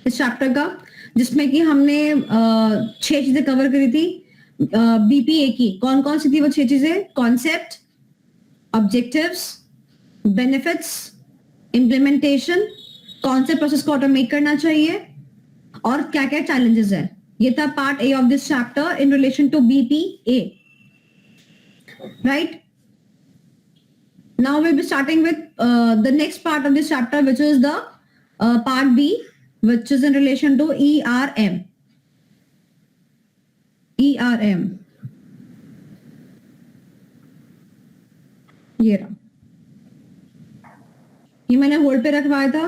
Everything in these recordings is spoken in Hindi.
इस चैप्टर का, जिसमें कि हमने 6 चीजें कवर करी थी बीपीए की। कौन कौन सी थी वो 6 चीजें? कॉन्सेप्ट, ऑब्जेक्टिव्स, बेनिफिट्स, इम्प्लीमेंटेशन, कौन से प्रोसेस को ऑटोमेट करना चाहिए और क्या क्या चैलेंजेस है। ये था part A of this chapter in relation to BPA, right? Now we'll be starting with the next part of this chapter, which is the part B, which is in relation to ERM. ERM. ये रहा, ये मैंने होल्ड पे रखवाया था।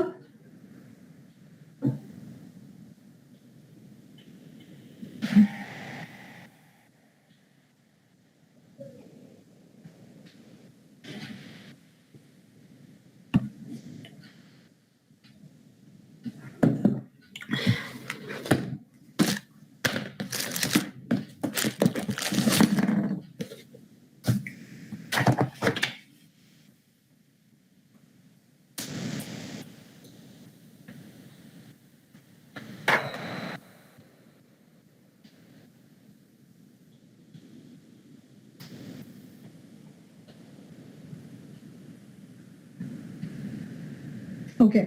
Okay.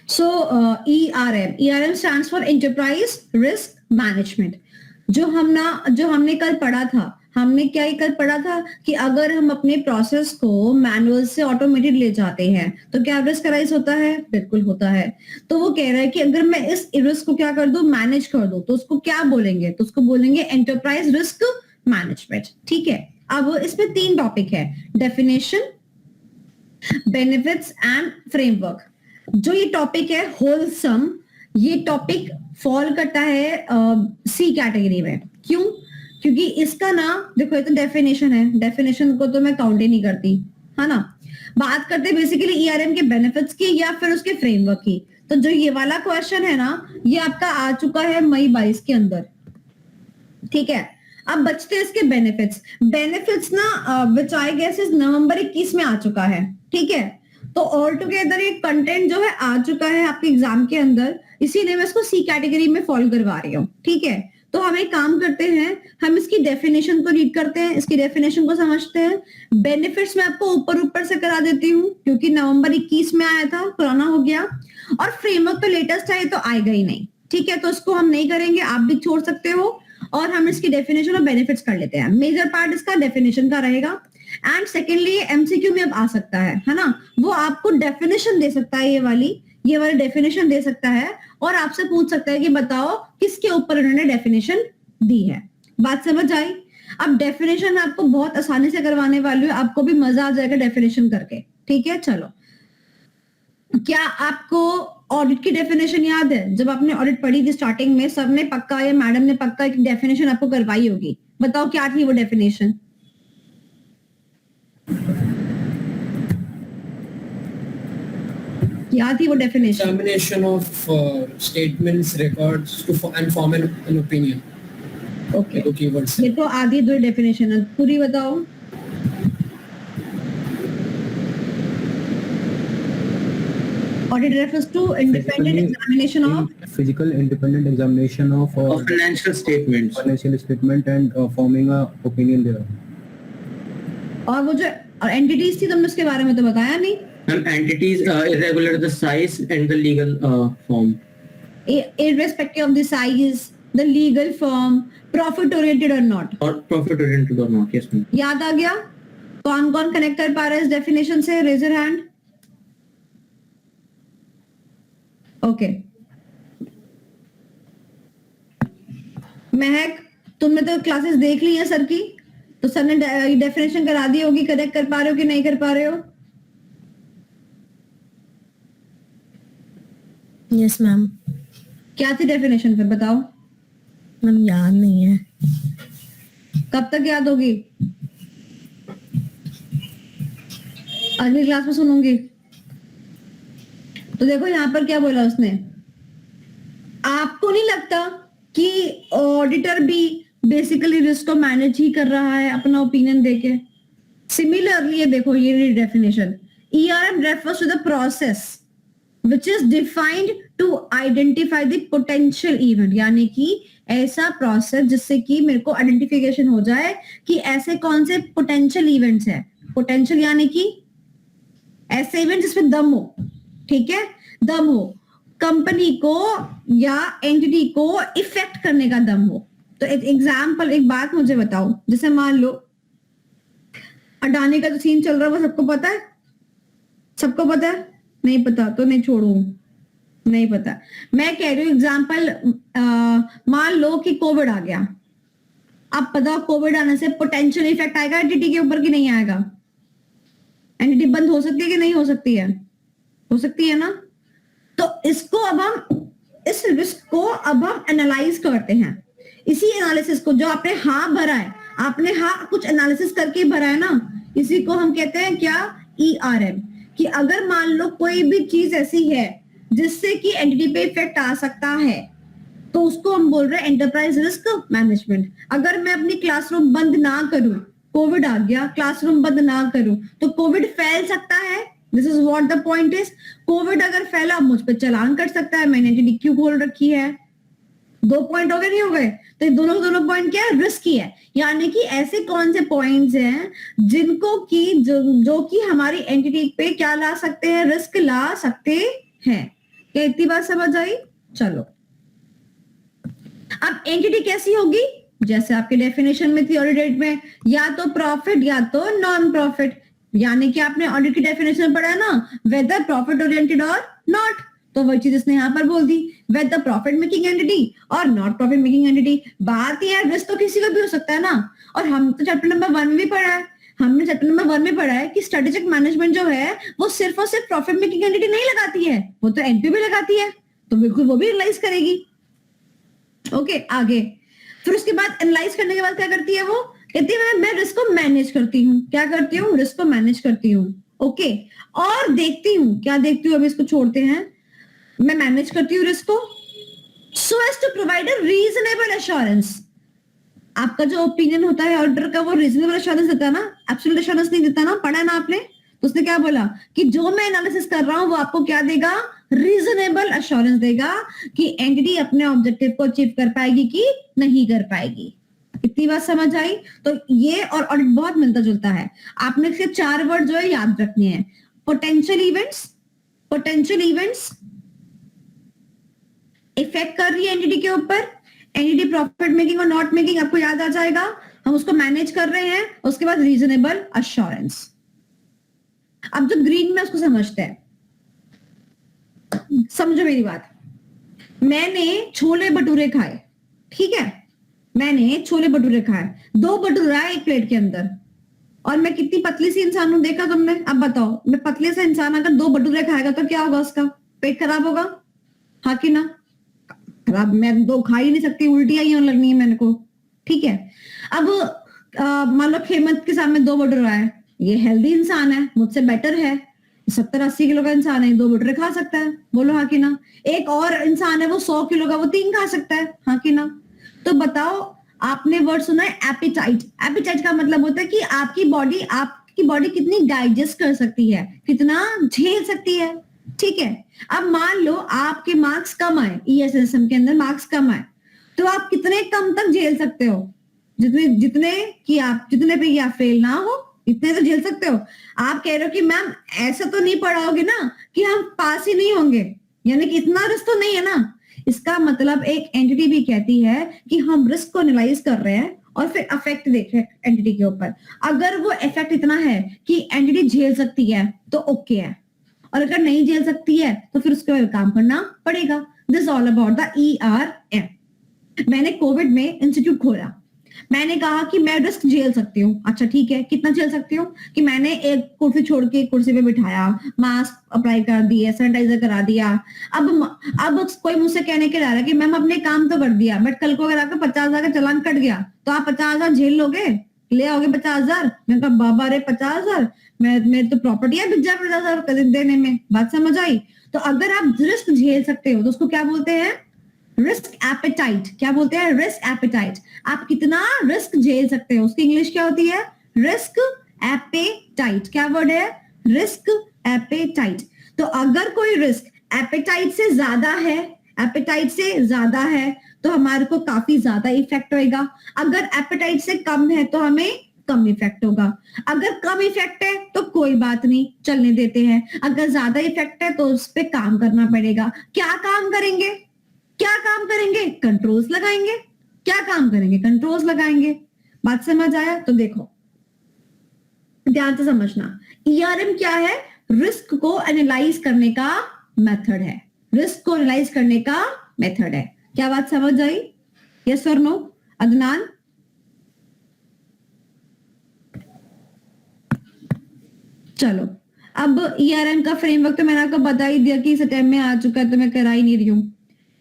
So ERM stands for Enterprise Risk Management. जो हमने कल पढ़ा था, हमने क्या ही कल पढ़ा था कि अगर हम अपने प्रोसेस को मैनुअल से ऑटोमेटेड ले जाते हैं तो क्या रिस्क राइज होता है? बिल्कुल होता है। तो वो कह रहा है कि अगर मैं इस रिस्क को क्या कर दूं, मैनेज कर दूं, तो उसको क्या बोलेंगे? तो उसको बोलेंगे एंटरप्राइज रिस्क मैनेजमेंट। ठीक है, अब इसमें 3 टॉपिक है, डेफिनेशन, बेनिफिट्स एंड फ्रेमवर्क। जो ये टॉपिक है होलसम, ये टॉपिक फॉल करता है सी कैटेगरी में। क्यों? क्योंकि इसका ना देखो, ये तो डेफिनेशन है, डेफिनेशन को तो मैं काउंट ही नहीं करती, है ना। बात करते हैं बेसिकली ईआरएम के बेनिफिट्स की या फिर उसके फ्रेमवर्क की। तो जो ये वाला क्वेश्चन है ना, ये आपका आ चुका है मई 22 के अंदर। ठीक है, अब बचते हैं इसके बेनिफिट्स। बेनिफिट्स ना विच आई गेस इज नवंबर 21 में आ चुका है। ठीक है, तो ऑल टुगेदर ये कंटेंट जो है आ चुका है आपके एग्जाम के अंदर, इसीलिए मैं इसको सी कैटेगरी में फॉलो करवा रही हूँ। ठीक है, तो हम एक काम करते हैं, हम इसकी डेफिनेशन को रीड करते हैं, इसकी डेफिनेशन को समझते हैं। बेनिफिट्स मैं आपको ऊपर ऊपर से करा देती हूँ क्योंकि नवंबर 21 में आया था, पुराना हो गया। और फ्रेमवर्क तो लेटेस्ट है, तो आएगा ही नहीं। ठीक है, तो इसको हम नहीं करेंगे, आप भी छोड़ सकते हो। और हम इसकी डेफिनेशन और बेनिफिट्स कर लेते हैं। मेजर पार्ट इसका डेफिनेशन का रहेगा। एंड सेकेंडली एमसीक्यू में अब आ सकता है ना, वो आपको डेफिनेशन दे सकता है, ये वाली डेफिनेशन दे सकता है और आपसे पूछ सकता है कि बताओ किसके ऊपर उन्होंने डेफिनेशन दी है। बात समझ आई? अब डेफिनेशन आपको बहुत आसानी से करवाने वाली हूँ, आपको भी मजा आ जाएगा डेफिनेशन करके। ठीक है, चलो, क्या आपको ऑडिट की डेफिनेशन याद है? जब आपने ऑडिट पढ़ी थी स्टार्टिंग में, सबने पक्का या मैडम ने पक्का एक डेफिनेशन आपको करवाई होगी। बताओ क्या थी वो डेफिनेशन? क्या थी वो definition? Examination of statements, records to and form an opinion. Okay, तो keywords ये तो आधी दो डेफिनेशन है, पूरी बताओ। Audit refers to independent examination of physical independent examination of financial statements and forming a opinion there. और वो जो एंटिटीज थी तुमने उसके बारे में तो बताया नहीं। entities irregular the size and the legal form. Irrespective of the size, the legal form, profit oriented or not. Or profit oriented or not, yes ma'am. याद आ गया? कौन कौन कनेक्ट कर पा रहा है इस डेफिनेशन से? Raise your hand. ओके, महक, तुमने तो क्लासेस देख ली है सर की, तो सर ने डेफिनेशन करा दी होगी। कनेक्ट कर पा रहे हो कि नहीं कर पा रहे हो? Yes ma'am. क्या थी डेफिनेशन, फिर बताओ। मैम याद नहीं है। कब तक याद होगी? अगली क्लास में सुनूंगी। तो देखो यहाँ पर क्या बोला उसने, आपको नहीं लगता कि ऑडिटर भी बेसिकली रिस्क को मैनेज ही कर रहा है अपना ओपिनियन देके? सिमिलरली ये देखो, ये definition, ERM refers to the process which is defined to identify the potential event, यानी कि ऐसा प्रोसेस जिससे कि मेरे को आइडेंटिफिकेशन हो जाए कि ऐसे कौन से पोटेंशियल इवेंट्स है। पोटेंशियल यानी कि ऐसे इवेंट जिसमें दम हो, ठीक है, दम हो, कंपनी को या एंटिटी को इफेक्ट करने का दम हो। तो एक एग्जाम्पल, एक बात मुझे बताओ, जैसे मान लो अडानी का जो सीन चल रहा है वो सबको पता है, सबको पता है? नहीं पता तो नहीं छोड़ू, नहीं पता। मैं कह रही हूँ एग्जाम्पल, मान लो कि कोविड आ गया। अब पता, कोविड आने से पोटेंशियल इफेक्ट आएगा एंटिटी के ऊपर कि नहीं आएगा? एंटिटी बंद हो सकती है कि नहीं हो सकती है? हो सकती है ना। तो इसको अब हम, इस रिस्क को अब हम एनालाइज करते हैं। इसी एनालिसिस को जो आपने हाँ भरा है, आपने हाँ कुछ एनालिसिस करके भरा है ना, इसी को हम कहते हैं क्या? ERM। कि अगर मान लो कोई भी चीज ऐसी है जिससे कि एंटिटी पे इफेक्ट आ सकता है, तो उसको हम बोल रहे हैं एंटरप्राइज रिस्क मैनेजमेंट। अगर मैं अपनी क्लासरूम बंद ना करूं, कोविड आ गया, क्लासरूम बंद ना करूं, तो कोविड फैल सकता है। This is what the point is. Covid अगर फैला, मुझ पर चालान कर सकता है, मैंने एंटिटी क्यों खोल रखी है। 2 पॉइंट हो गए, नहीं हो गए? तो दोनों पॉइंट क्या है? रिस्क ही है। यानी कि ऐसे कौन से पॉइंट्स हैं जिनको कि जो कि हमारी एंटिटी पे क्या ला सकते हैं? रिस्क ला सकते हैं। क्या इतनी बात समझ आई? चलो, अब एंटिटी कैसी होगी? जैसे आपके डेफिनेशन में थी ऑडिट में, या तो प्रॉफिट या तो नॉन प्रॉफिट। यानी कि आपने ऑडिट की डेफिनेशन पढ़ा है ना, वेदर प्रॉफिट ओरिएंटेड और नॉट। तो वही चीज इसने यहाँ पर बोल दी, वेदर प्रॉफिट मेकिंग एंटिटी और नॉट प्रॉफिट मेकिंग एंटिटी। बात ये है, रिस्क तो किसी को भी हो सकता है ना। और हम तो चैप्टर नंबर 1 में भी पढ़ा है, हमने चैप्टर नंबर 1 में पढ़ा है कि स्ट्रेटेजिक मैनेजमेंट जो है वो सिर्फ और सिर्फ प्रॉफिट मेकिंग एंटिटी नहीं लगाती है, वो तो एनपी भी लगाती है। तो बिल्कुल वो भी एनालाइज करेगी। ओके, आगे फिर उसके बाद एनालाइज करने के बाद क्या करती है? वो कहती है मैं रिस्क को मैनेज करती हूँ। क्या करती हूँ? रिस्क को मैनेज करती हूँ। ओके, और देखती हूँ, क्या देखती हूँ? अभी इसको छोड़ते हैं। मैं मैनेज करती हूँ रिस्क को so as to provide a reasonable assurance. आपका जो ओपिनियन होता है ऑडिटर का, वो रीजनेबल एश्योरेंस देता है ना, एब्सोल्यूट एश्योरेंस नहीं देता ना। पढ़ा है ना आपने? तो उसने क्या बोला कि जो मैं एनालिसिस कर रहा हूं वो आपको क्या देगा? रीजनेबल एश्योरेंस देगा कि एंटिटी अपने ऑब्जेक्टिव को अचीव कर पाएगी कि नहीं कर पाएगी। इतनी बात समझ आई? तो ये और ऑडिट बहुत मिलता जुलता है। आपने सिर्फ 4 वर्ड जो है याद रखने हैं। Potential events, potential events effect कर रही है एंटिटी के ऊपर, एंटिटी प्रॉफिट मेकिंग और नॉट मेकिंग आपको याद आ जाएगा। हम उसको मैनेज कर रहे हैं, उसके बाद रीजनेबल एश्योरेंस। अब जो ग्रीन में उसको समझते हैं, समझो मेरी बात। मैंने छोले भटूरे खाए, ठीक है, मैंने छोले भटूरे खाए, 2 भटूरा है एक प्लेट के अंदर, और मैं कितनी पतली सी इंसान हूं, देखा तुमने? अब बताओ, मैं पतले से इंसान अगर 2 भटूरे खाएगा तो क्या होगा? उसका पेट खराब होगा, हाँ कि ना? खराब। मैं 2 खा ही नहीं सकती, उल्टी आई लगनी है मेरे को, ठीक है। अब मान लो खेमत के सामने 2 भटूरा है, ये हेल्दी इंसान है, मुझसे बेटर है, 70-80 किलो का इंसान है, 2 भटूरे खा सकता है, बोलो हाँ कि ना? एक और इंसान है वो 100 किलो का, वो 3 खा सकता है, हाँ कि ना? तो बताओ, आपने वर्ड सुना है एपिटाइट। एपिटाइट का मतलब होता है कि आपकी बॉडी कितनी डाइजेस्ट कर सकती है, कितना झेल सकती है, ठीक है। अब मान लो आपके मार्क्स कम आए, ESSM के अंदर मार्क्स कम आए, तो आप कितने कम तक झेल सकते हो? जितने पे आप फेल ना हो, इतने तो झेल सकते हो। आप कह रहे हो कि मैम ऐसा तो नहीं पढ़ाओगे ना कि हम पास ही नहीं होंगे, यानी कि इतना रिस्क तो नहीं है ना। इसका मतलब एक एंटिटी भी कहती है कि हम रिस्क को एनालाइज कर रहे हैं और फिर अफेक्ट देख रहे हैं एंटिटी के ऊपर। अगर वो इफेक्ट इतना है कि एंटिटी झेल सकती है तो ओके है, और अगर नहीं झेल सकती है तो फिर उसके बाद काम करना पड़ेगा। This all about the ERM। मैंने कोविड में इंस्टीट्यूट खोला, मैंने कहा कि मैं रिस्क झेल सकती हूँ। अच्छा ठीक है, कितना झेल सकती हूँ? कि मैंने एक कुर्सी छोड़ के कुर्सी पे बिठाया, मास्क अप्लाई कर दिया, सैनिटाइजर करा दिया। अब कोई मुझसे कहने के रहा है कि मैम अपने काम तो कर दिया, बट कल को अगर आपका 50,000 का चालान कट गया तो आप 50,000 झेल लोगे? ले आओगे 50,000? मैं कहा बाबा रे 50,000, मेरी तो प्रॉपर्टी है, बिक जाए 50,000 देने में। बात समझ आई? तो अगर आप रिस्क झेल सकते हो तो उसको क्या बोलते हैं? Risk appetite. क्या बोलते हैं? Risk appetite. आप कितना रिस्क झेल सकते हो, उसकी इंग्लिश क्या होती है? Risk appetite. क्या वर्ड है? Risk appetite. तो अगर कोई रिस्क एपेटाइट से ज्यादा है, एपेटाइट से ज्यादा है तो हमारे को काफी ज्यादा इफेक्ट होएगा। अगर एपेटाइट से कम है तो हमें कम इफेक्ट होगा। अगर कम इफेक्ट है तो कोई बात नहीं, चलने देते हैं। अगर ज्यादा इफेक्ट है तो उस पे काम करना पड़ेगा। क्या काम करेंगे? क्या काम करेंगे? कंट्रोल्स लगाएंगे। क्या काम करेंगे? कंट्रोल्स लगाएंगे। बात समझ आया? तो देखो ध्यान से समझना, ईआरएम क्या है? रिस्क को एनालाइज करने का मेथड है। रिस्क को एनालाइज करने का मेथड है। क्या बात समझ आई? यस और नो? अदनान? चलो, अब ईआरएम का फ्रेमवर्क तो मैंने आपको बता ही दिया कि इस टाइम में आ चुका है तो मैं करा ही नहीं रही हूं।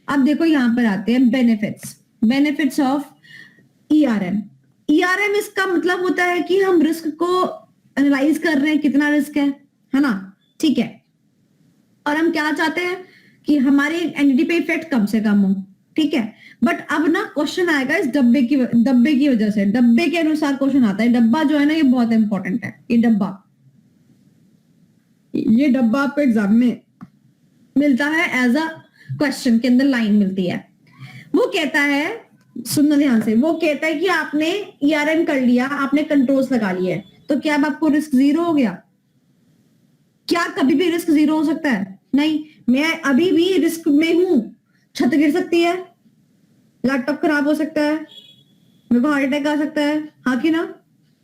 अब देखो यहां पर आते हैं benefits, benefits of ERM. ERM इसका मतलब होता है कि हम रिस्क को एनालाइज कर रहे हैं, कितना रिस्क है ना? ठीक है। और हम क्या चाहते हैं कि हमारे एंटिटी पे इफेक्ट कम से कम हो। ठीक है, बट अब ना क्वेश्चन आएगा इस डब्बे की वजह से, डब्बे के अनुसार क्वेश्चन आता है। डब्बा जो है ना ये बहुत इंपॉर्टेंट है। ये डब्बा आपको एग्जाम में मिलता है एज अ क्वेश्चन, के अंदर लाइन मिलती है। वो कहता है, सुनना ध्यान से, वो कहता है कि आपने ईआरएम कर लिया, आपने कंट्रोल्स लगा लिए, तो क्या अब आपको रिस्क जीरो हो गया? क्या कभी भी रिस्क जीरो हो सकता है? नहीं। मैं अभी भी रिस्क में हूं। छत गिर सकती है, लैपटॉप खराब हो सकता है, मेरे को हार्ट अटैक आ सकता है, हाँ कि ना?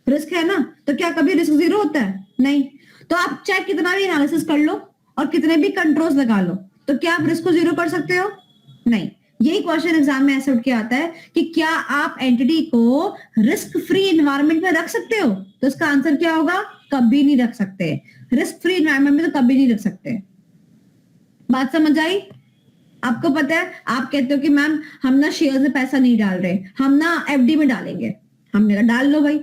रिस्क है ना? तो क्या कभी रिस्क जीरो होता है? नहीं। तो आप चाहे कितना भी एनालिसिस कर लो और कितने भी कंट्रोल्स लगा लो, तो क्या आप रिस्क को जीरो कर सकते हो? नहीं। यही क्वेश्चन एग्जाम में ऐसे उठ के आता है कि क्या आप एंटिटी को रिस्क फ्री एनवायरनमेंट में रख सकते हो? तो इसका आंसर क्या होगा? कभी नहीं रख सकते। रिस्क फ्री एनवायरनमेंट में तो कभी नहीं रख सकते। बात समझ आई? आपको पता है, आप कहते हो कि मैम हम ना शेयर में पैसा नहीं डाल रहे, हम ना एफडी में डालेंगे। हमने कहा डाल लो भाई।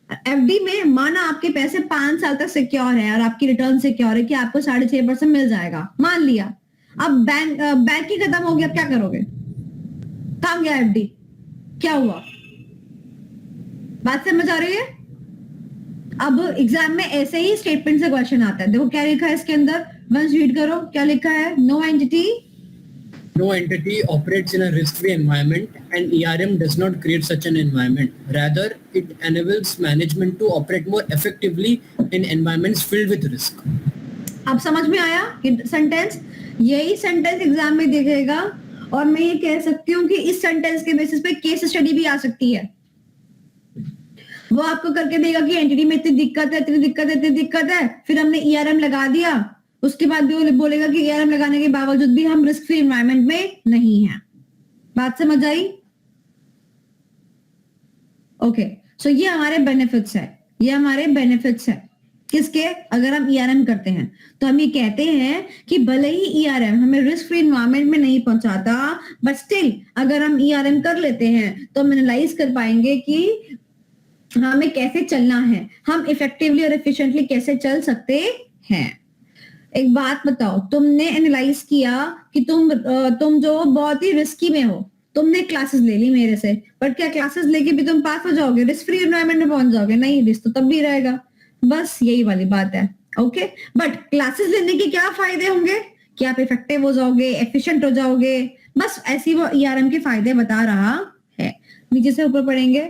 एफडी में माना आपके पैसे 5 साल तक सिक्योर है और आपकी रिटर्न सिक्योर है कि आपको 6.5% मिल जाएगा, मान लिया। अब बैंक ही खत्म हो गया, अब क्या करोगे? कहाँ गया एफडी? क्या हुआ? बात समझ आ रही है? अब एग्जाम में ऐसे ही स्टेटमेंट से क्वेश्चन आता है। देखो क्या लिखा है इसके अंदर, वंस रीड करो क्या लिखा है। No entity operates in a risk-free environment, and ERM does not create such an environment. Rather, it enables management to operate more effectively in environments filled with risk. अब समझ में आया कि सेंटेंस? यही सेंटेंस एग्जाम में दिखेगा और मैं ये कह सकती हूँ कि इस सेंटेंस के बेसिस पे केस स्टडी भी आ सकती है। वो आपको करके देगा कि एंटिटी में इतनी दिक्कत है, इतनी दिक्कत है, इतनी दिक्कत है, फिर हमने ईआरएम लगा दिया, उसके बाद भी वो बोलेगा कि ईआरएम लगाने के बावजूद भी हम रिस्क फ्री एनवायरनमेंट में नहीं है। बात समझ आई? ओके, सो ये हमारे बेनिफिट्स है, ये हमारे बेनिफिट्स है किसके? अगर हम ईआरएम करते हैं तो हम ये कहते हैं कि भले ही ईआरएम हमें रिस्क फ्री एनवायरनमेंट में नहीं पहुंचाता, बट स्टिल अगर हम ईआरएम कर लेते हैं तो हम एनालाइज कर पाएंगे कि हमें कैसे चलना है, हम इफेक्टिवली और एफिशिएंटली कैसे चल सकते हैं। एक बात बताओ, तुमने एनालाइज किया कि तुम जो बहुत ही रिस्की में हो, तुमने क्लासेस ले ली मेरे से, बट क्या क्लासेस लेके भी तुम पास हो जाओगे, रिस्क फ्री एनवायरनमेंट में पहुंच जाओगे? नहीं, रिस्क तो तब भी रहेगा। बस यही वाली बात है। ओके, बट क्लासेस लेने के क्या फायदे होंगे कि आप इफेक्टिव हो जाओगे, एफिशिएंट हो जाओगे, बस ऐसी वो ईआरएम के फायदे बता रहा है। नीचे से ऊपर पढ़ेंगे,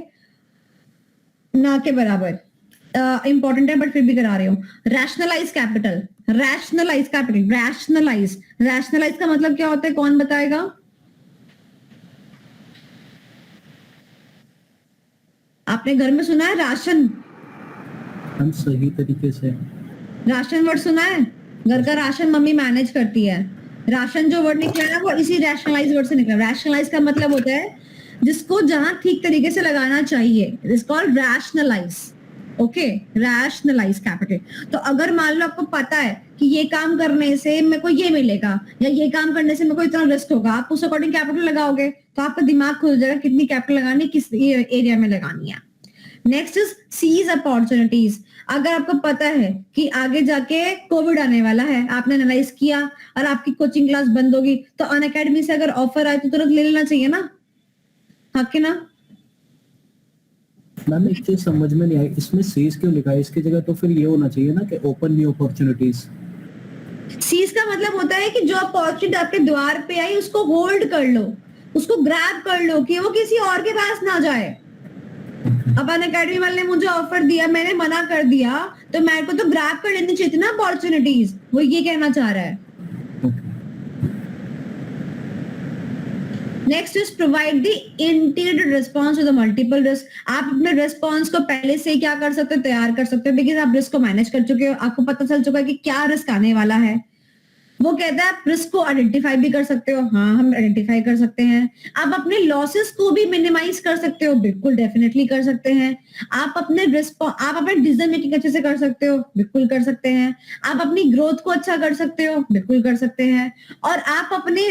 ना के बराबर इंपॉर्टेंट है बट फिर भी करा रही हूँ। Rationalise capital, rationalise capital, rationalise का मतलब क्या होता है? कौन बताएगा? आपने घर में सुना है राशन? हम सही तरीके से राशन वर्ड सुना है? घर का राशन मम्मी मैनेज करती है। राशन जो वर्ड निकला है वो इसी रैशनलाइज वर्ड से निकला। रैशनलाइज का मतलब होता है जिसको जहां ठीक तरीके से लगाना चाहिए, it's called rationalise. Okay, rationalise capital. तो अगर मान लो आपको पता है कि ये काम करने से मेरे को ये मिलेगा या ये काम करने से मेरे को इतना रिस्क होगा, आप उस अकॉर्डिंग कैपिटल लगाओगे तो आपका दिमाग खुल जाएगा कितनी कैपिटल लगानी, किस एरिया में लगानी है। Next is seize opportunities. अगर आपको पता है कि आगे जाके कोविड आने वाला है, आपने एनालाइज किया और आपकी कोचिंग क्लास बंद होगी, तो अनअकैडमी से अगर ऑफर आए तो तुरंत ले लेना चाहिए ना, हाँ कि ना? मैम एक चीज समझ में नहीं आई, इसमें सीज क्यों लिखा है? इसकी जगह तो फिर ये होना चाहिए ना कि ओपन न्यू अपॉर्चुनिटीज। सीज का मतलब होता है कि जो अपॉर्चुनिटी आपके द्वार पे आई उसको होल्ड कर लो, उसको ग्रैब कर लो कि वो किसी और के पास ना जाए। अब अन अकेडमी वाले ने मुझे ऑफर दिया, मैंने मना कर दिया, तो मेरे को तो ग्रैब कर लेनी चाहिए ना अपॉर्चुनिटीज, वो ये कहना चाह रहा है। Next is provide the integrated response to the multiple risk. आप अपने रिस्पॉन्स को पहले से ही क्या कर सकते हो, तैयार कर सकते हो, बिकॉज आप रिस्क को मैनेज कर चुके हो, आपको पता चल चुका है कि क्या रिस्क आने वाला है। वो कहता है आप रिस्क को आइडेंटिफाई भी कर सकते हो, हाँ हम आइडेंटिफाई कर सकते हैं। आप अपने लॉसेस को भी मिनिमाइज कर सकते हो, बिल्कुल डेफिनेटली कर सकते हैं। आप अपने डिसीजन मेकिंग अच्छे से कर सकते हो, बिल्कुल कर सकते हैं। आप अपनी ग्रोथ को अच्छा कर सकते हो, बिल्कुल कर सकते हैं। और आप अपने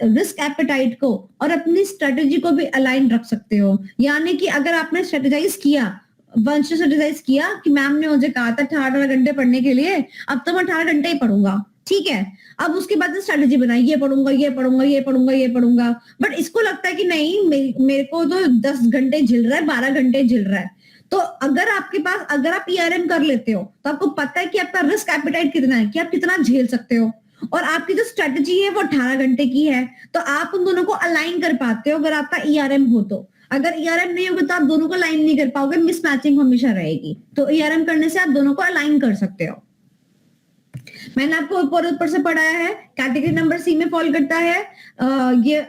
रिस्क एपेटाइट को और अपनी स्ट्रेटेजी को भी अलाइन रख सकते हो। यानी कि अगर आपने स्ट्रेटेजाइज किया, वंश ने स्ट्रेटेजाइज किया कि मैम ने मुझे कहा था 18 घंटे पढ़ने के लिए, अब तो मैं 18 घंटे ही पढ़ूंगा, ठीक है। अब उसके बाद स्ट्रेटेजी बनाई, ये पढ़ूंगा ये पढ़ूंगा ये पढ़ूंगा ये पढ़ूंगा, बट इसको लगता है कि नहीं मेरे को तो 10 घंटे झिल रहा है, 12 घंटे झिल रहा है। तो अगर आप ERM कर लेते हो तो आपको पता है कि आपका रिस्क एपेटाइट कितना है, कि आप कितना झेल सकते हो, और आपकी जो स्ट्रेटेजी है वो 18 घंटे की है, तो आप उन दोनों को अलाइन कर पाते हो अगर आपका ERM हो तो। अगर ERM नहीं होगा तो आप दोनों को अलाइन नहीं कर पाओगे, मिसमैचिंग हमेशा रहेगी। तो ERM करने से आप दोनों को अलाइन कर सकते हो। मैंने आपको ऊपर से पढ़ाया है, कैटेगरी नंबर सी में फॉल करता है। ये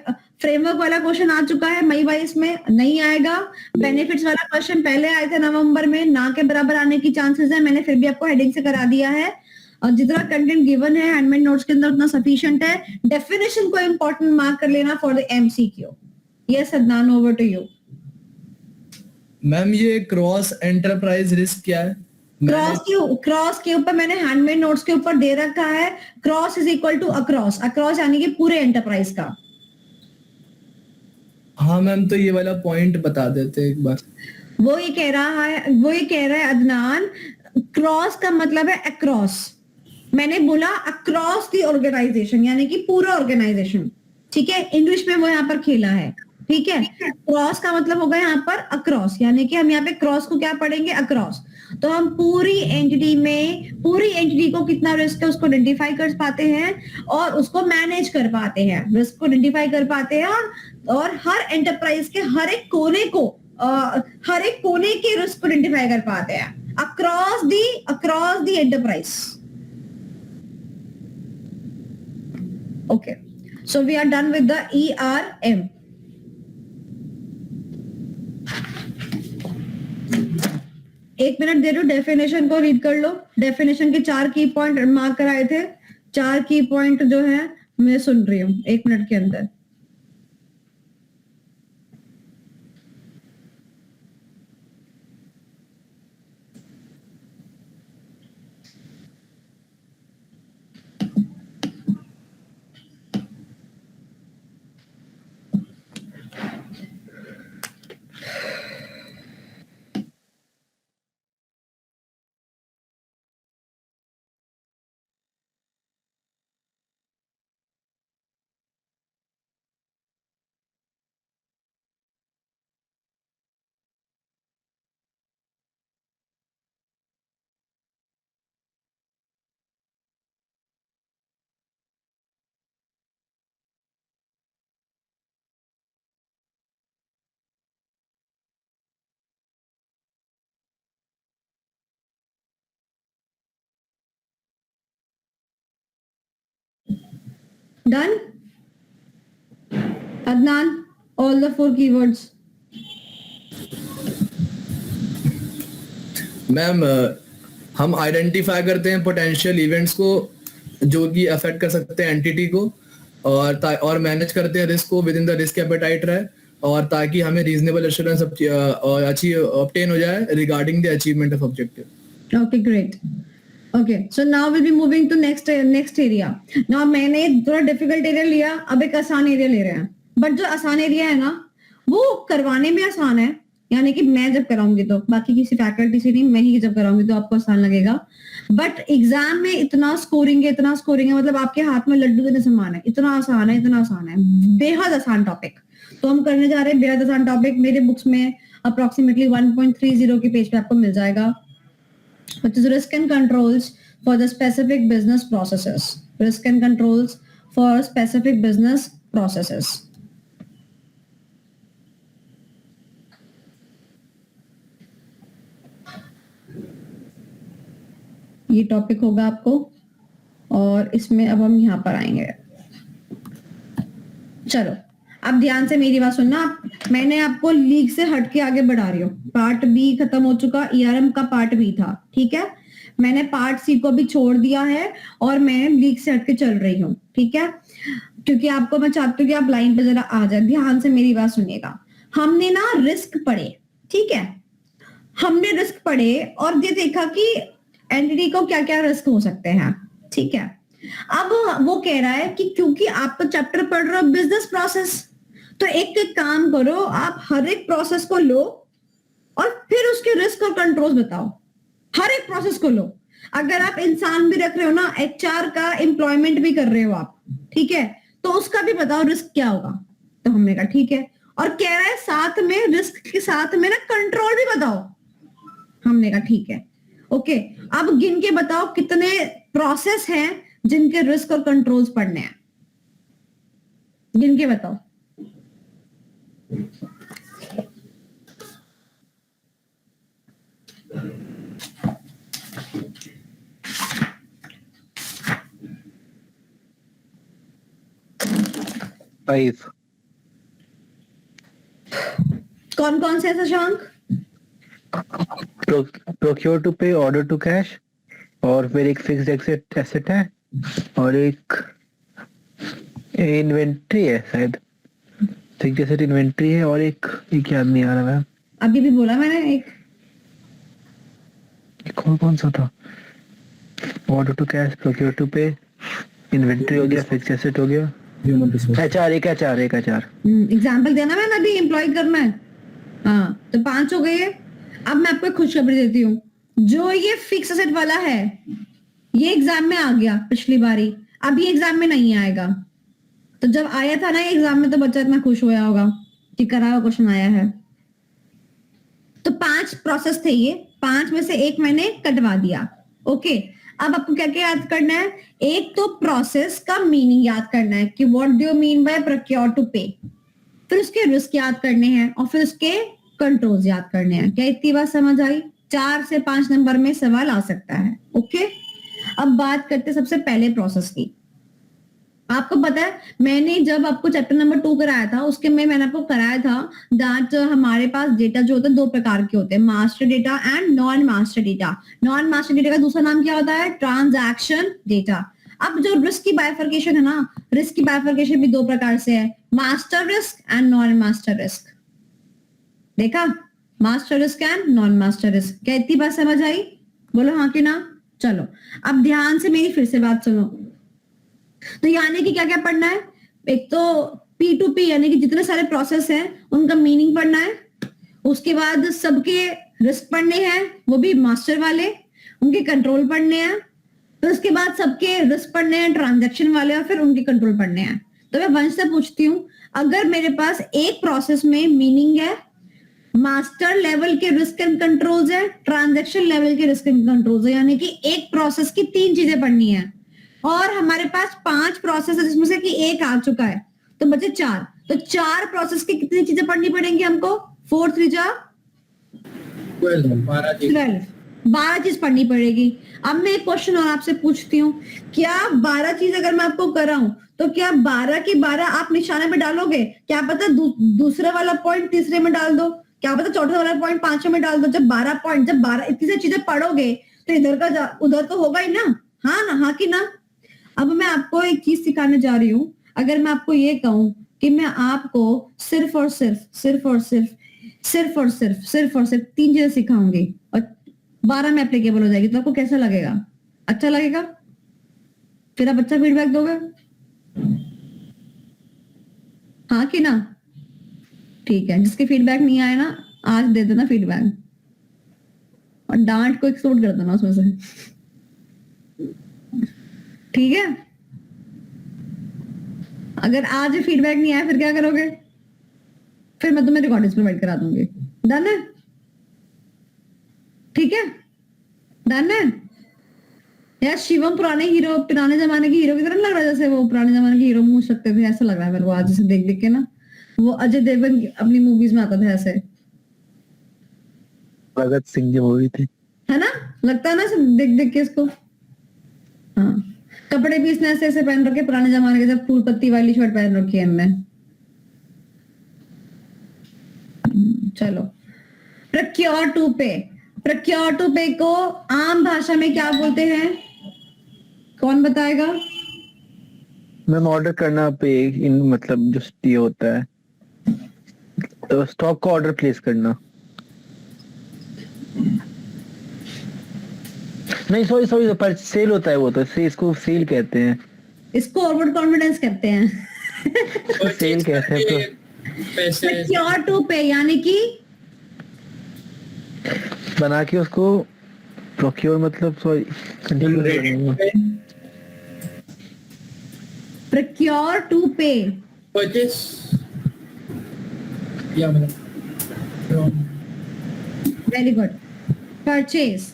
फ्रेमवर्क वाला क्वेश्चन आ चुका है, मई 22 में नहीं आएगा। बेनिफिट्स वाला क्वेश्चन पहले आए थे नवंबर में, ना के बराबर आने की चांसेस है, मैंने फिर भी आपको हेडिंग से करा दिया है। और जितना कंटेंट गिवन है हैंडमेड नोट्स के अंदर उतना सफिशिएंट है। डेफिनेशन को इंपॉर्टेंट मार्क कर लेना for the MCQ। Yes Adnan, over to you. Ma'am ये क्रॉस एंटरप्राइज रिस्क क्या है? क्रॉस के ऊपर मैंने हैंडमेड नोट्स के ऊपर दे रखा है, cross is equal to across. Across यानी कि पूरे एंटरप्राइज का। हाँ मैम, तो ये वाला पॉइंट बता देते एक बार। वो ये कह रहा है अदनान, क्रॉस का मतलब है अक्रॉस। मैंने बोला अक्रॉस द ऑर्गेनाइजेशन, यानी कि पूरा ऑर्गेनाइजेशन, ठीक है। इंग्लिश में वो यहाँ पर खेला है, ठीक है। क्रॉस का मतलब होगा यहाँ पर अक्रॉस, यानी कि हम यहाँ पे क्रॉस को क्या पढ़ेंगे, अक्रॉस। तो हम पूरी एंटिटी को कितना रिस्क है उसको आइडेंटिफाई कर पाते हैं और उसको मैनेज कर पाते हैं, रिस्क को आइडेंटिफाई कर पाते हैं, और हर एंटरप्राइज के हर एक कोने के रिस्क को आइडेंटिफाई कर पाते हैं across the enterprise. Okay, so we are done with the ERM। एक मिनट दे दो, डेफिनेशन को रीड कर लो। डेफिनेशन के 4 की पॉइंट मार्क कराए थे, 4 की पॉइंट जो है मैं सुन रही हूँ 1 मिनट के अंदर। Done? Adnan, all the 4 keywords. Ma'am हम आइडेंटिफाई करते हैं पोटेंशियल इवेंट्स को जो कि अफेक्ट कर सकते हैं एंटिटी को, और मैनेज करते हैं रिस्क को with in the risk appetite रहे, और ताकि हमें रीजनेबल एश्योरेंस ऑब्टेन हो जाए regarding the achievement of objective. Okay, great. Okay, so now we'll be moving to next area. Now मैंने थोड़ा डिफिकल्ट एरिया लिया, अब एक आसान एरिया ले रहे हैं। बट जो आसान एरिया है ना वो करवाने में आसान है, यानी कि मैं जब कराऊंगी तो, बाकी किसी फैकल्टी से नहीं, मैं ही जब कराऊंगी तो आपको आसान लगेगा। बट एग्जाम में इतना स्कोरिंग है, मतलब आपके हाथ में लड्डू के समान है, इतना आसान है, बेहद आसान टॉपिक। तो हम करने जा रहे हैं बेहद आसान टॉपिक। मेरे बुक्स में अप्रोक्सीमेटली 1.30 के पेज पे आपको मिल जाएगा, which is risk and controls for the specific business processes. Risk and controls for specific business processes. ये टॉपिक होगा आपको, और इसमें अब हम यहाँ पर आएंगे। चलो अब ध्यान से मेरी बात सुनना। मैंने आपको लीग से हट के आगे बढ़ा रही हूँ। पार्ट बी खत्म हो चुका, ईआरएम का पार्ट बी था, ठीक है। मैंने पार्ट सी को भी छोड़ दिया है और मैं लीग से हट के चल रही हूँ, ठीक है, क्योंकि आपको मैं चाहती हूँ कि आप लाइन पे जरा आ जाए। ध्यान से मेरी बात सुनिएगा। हमने ना रिस्क पढ़े, ठीक है, हमने रिस्क पढ़े और ये देखा कि एंटिटी को क्या क्या रिस्क हो सकते हैं, ठीक है। अब वो कह रहा है कि क्योंकि आप तो चैप्टर पढ़ रहे हो बिजनेस प्रोसेस, तो एक काम करो, आप हर एक प्रोसेस को लो और फिर उसके रिस्क और कंट्रोल्स बताओ। हर एक प्रोसेस को लो। अगर आप इंसान भी रख रहे हो ना, एचआर का एम्प्लॉयमेंट भी कर रहे हो आप, ठीक है, तो उसका भी बताओ रिस्क क्या होगा। तो हमने कहा ठीक है, और कह रहा है साथ में रिस्क के साथ में ना कंट्रोल भी बताओ। हमने कहा ठीक है, ओके। अब गिन के बताओ कितने प्रोसेस हैं जिनके रिस्क और कंट्रोल्स पढ़ने हैं, गिन के बताओ। फाइव। कौन कौन से है शशांक? प्रोक्योर टू पे, ऑर्डर टू कैश, और फिर एक फिक्स्ड एसेट है, और एक इन्वेंट्री है शायद। फिक्स्ड एसेट इन्वेंट्री है, और एक याद नहीं आ रहा है। अभी भी बोला मैंने एक। कौन सा था? Order to cash, procure to pay, inventory हो गया, फिक्स्ड एसेट हो गया, ह्यूमन रिसोर्स। एचआर। एग्जाम्पल देना मैंने अभी, एम्प्लॉय करना है। हाँ, तो 5 हो गए। अब मैं आपको एक खुशखबरी देती हूँ, जो ये फिक्स एसेट वाला है ये एग्जाम में आ गया पिछली बारी, अब ये एग्जाम में नहीं आएगा। तो जब आया था ना ये एग्जाम में, तो बच्चा इतना खुश होया होगा कि करा हुआ क्वेश्चन आया है। तो 5 प्रोसेस थे ये, 5 में से एक मैंने कटवा दिया, ओके। अब आपको क्या क्या याद करना है? एक तो प्रोसेस का मीनिंग याद करना है कि what do you mean by procure to pay, फिर उसके रिस्क याद करने हैं और फिर उसके कंट्रोल्स याद करने हैं। क्या इतनी बात समझ आई? 4 से 5 नंबर में सवाल आ सकता है, ओके। अब बात करते हैं सबसे पहले प्रोसेस की। आपको पता है मैंने जब आपको चैप्टर नंबर 2 कराया था, उसके में मैंने आपको कराया था दैट हमारे पास डेटा जो होता है 2 प्रकार के होते हैं, master data and non master data. Non master data का दूसरा नाम क्या होता है? Transaction data. अब जो रिस्क की बाइफर्केशन है ना, रिस्क की बाइफर्केशन भी 2 प्रकार से है, master risk and non master risk. देखा, master risk and non master risk. क्या इतनी बात समझ आई? बोलो हाँ कि ना। चलो अब ध्यान से मेरी फिर से बात सुनो। तो यानी कि क्या क्या पढ़ना है? एक तो P2P यानी कि जितने सारे प्रोसेस हैं उनका मीनिंग पढ़ना है, उसके बाद सबके रिस्क पढ़ने हैं, वो भी मास्टर वाले, उनके कंट्रोल पढ़ने हैं, फिर उसके बाद सबके रिस्क पढ़ने हैं ट्रांजैक्शन वाले, और फिर उनके कंट्रोल पढ़ने हैं। तो मैं वंश से पूछती हूँ, अगर मेरे पास एक प्रोसेस में मीनिंग है, मास्टर लेवल के रिस्क एंड कंट्रोल्स है, ट्रांजैक्शन लेवल के रिस्क एंड कंट्रोल्स है, यानी कि एक प्रोसेस की 3 चीजें पढ़नी है, और हमारे पास 5 प्रोसेस है जिसमें से कि एक आ चुका है, तो बचे 4। तो 4 प्रोसेस की कितनी चीजें पढ़नी पड़ेंगी हमको? 4 3 जा 12 चीज पढ़नी पड़ेगी। अब मैं एक क्वेश्चन और आपसे पूछती हूँ, क्या 12 चीज अगर मैं आपको कराऊं तो क्या 12 की 12 आप निशाने में डालोगे? क्या पता दूसरे वाला पॉइंट तीसरे में डाल दो, क्या पता चौथे वाला पॉइंट 5वें में डाल दो। जब 12 इतनी सारी चीजें पढ़ोगे तो इधर का उधर तो होगा ही ना। हाँ ना, हाँ कि ना। अब मैं आपको एक चीज सिखाने जा रही हूँ। अगर मैं आपको ये कहूं कि मैं आपको सिर्फ और सिर्फ 3 चीजें सिखाऊंगी और 12 में एप्लीकेबल हो जाएगी, तो आपको कैसा लगेगा? अच्छा लगेगा? फिर आप अच्छा फीडबैक दोगे? हाँ कि ना? ठीक है, जिसके फीडबैक नहीं आए ना आज दे देना फीडबैक, और डांट को एक्सक्लूड कर देना उसमें से, ठीक है। अगर आज फीडबैक नहीं आया फिर क्या करोगे? फिर मैं तुम्हें रिकॉर्डिंग्स प्रोवाइड करा दूंगी। डन है? ठीक है, डन है, यार शिवम पुराने जमाने के हीरो की तरह नहीं लग रहा, जैसे वो पुराने जमाने के हीरो मूव सकते थे, ऐसा लग रहा है मेरे को आज जैसे देख देख के ना, वो अजय देवगन अपनी मूवीज में आता था ऐसे, भगत सिंह की मूवी थी। है ना, लगता है ना सब देख देख के इसको। हाँ, कपड़े भी इसने ऐसे ऐसे पहन रखे पुराने जमाने के, जब फूल पत्ती वाली शर्ट पहन रखी है इनने। चलो, प्रोक्योर टू पे, प्रोक्योर टू पे को आम भाषा में क्या बोलते हैं, कौन बताएगा? मैम ऑर्डर करना पे इन मतलब जो ये होता है तो स्टॉक का ऑर्डर प्लेस करना। नहीं सॉरी सॉरी, पर सेल होता है वो, तो इसको सेल कहते हैं। इसको ओवर कॉन्फिडेंस कहते हैं। सेल कहते हैं तो पैसे प्रोक्योर टू पे यानी कि बना के उसको प्रोक्योर मतलब सॉरी प्रोक्योर टू पे, परचेस या मतलब वेरी गुड। परचेज,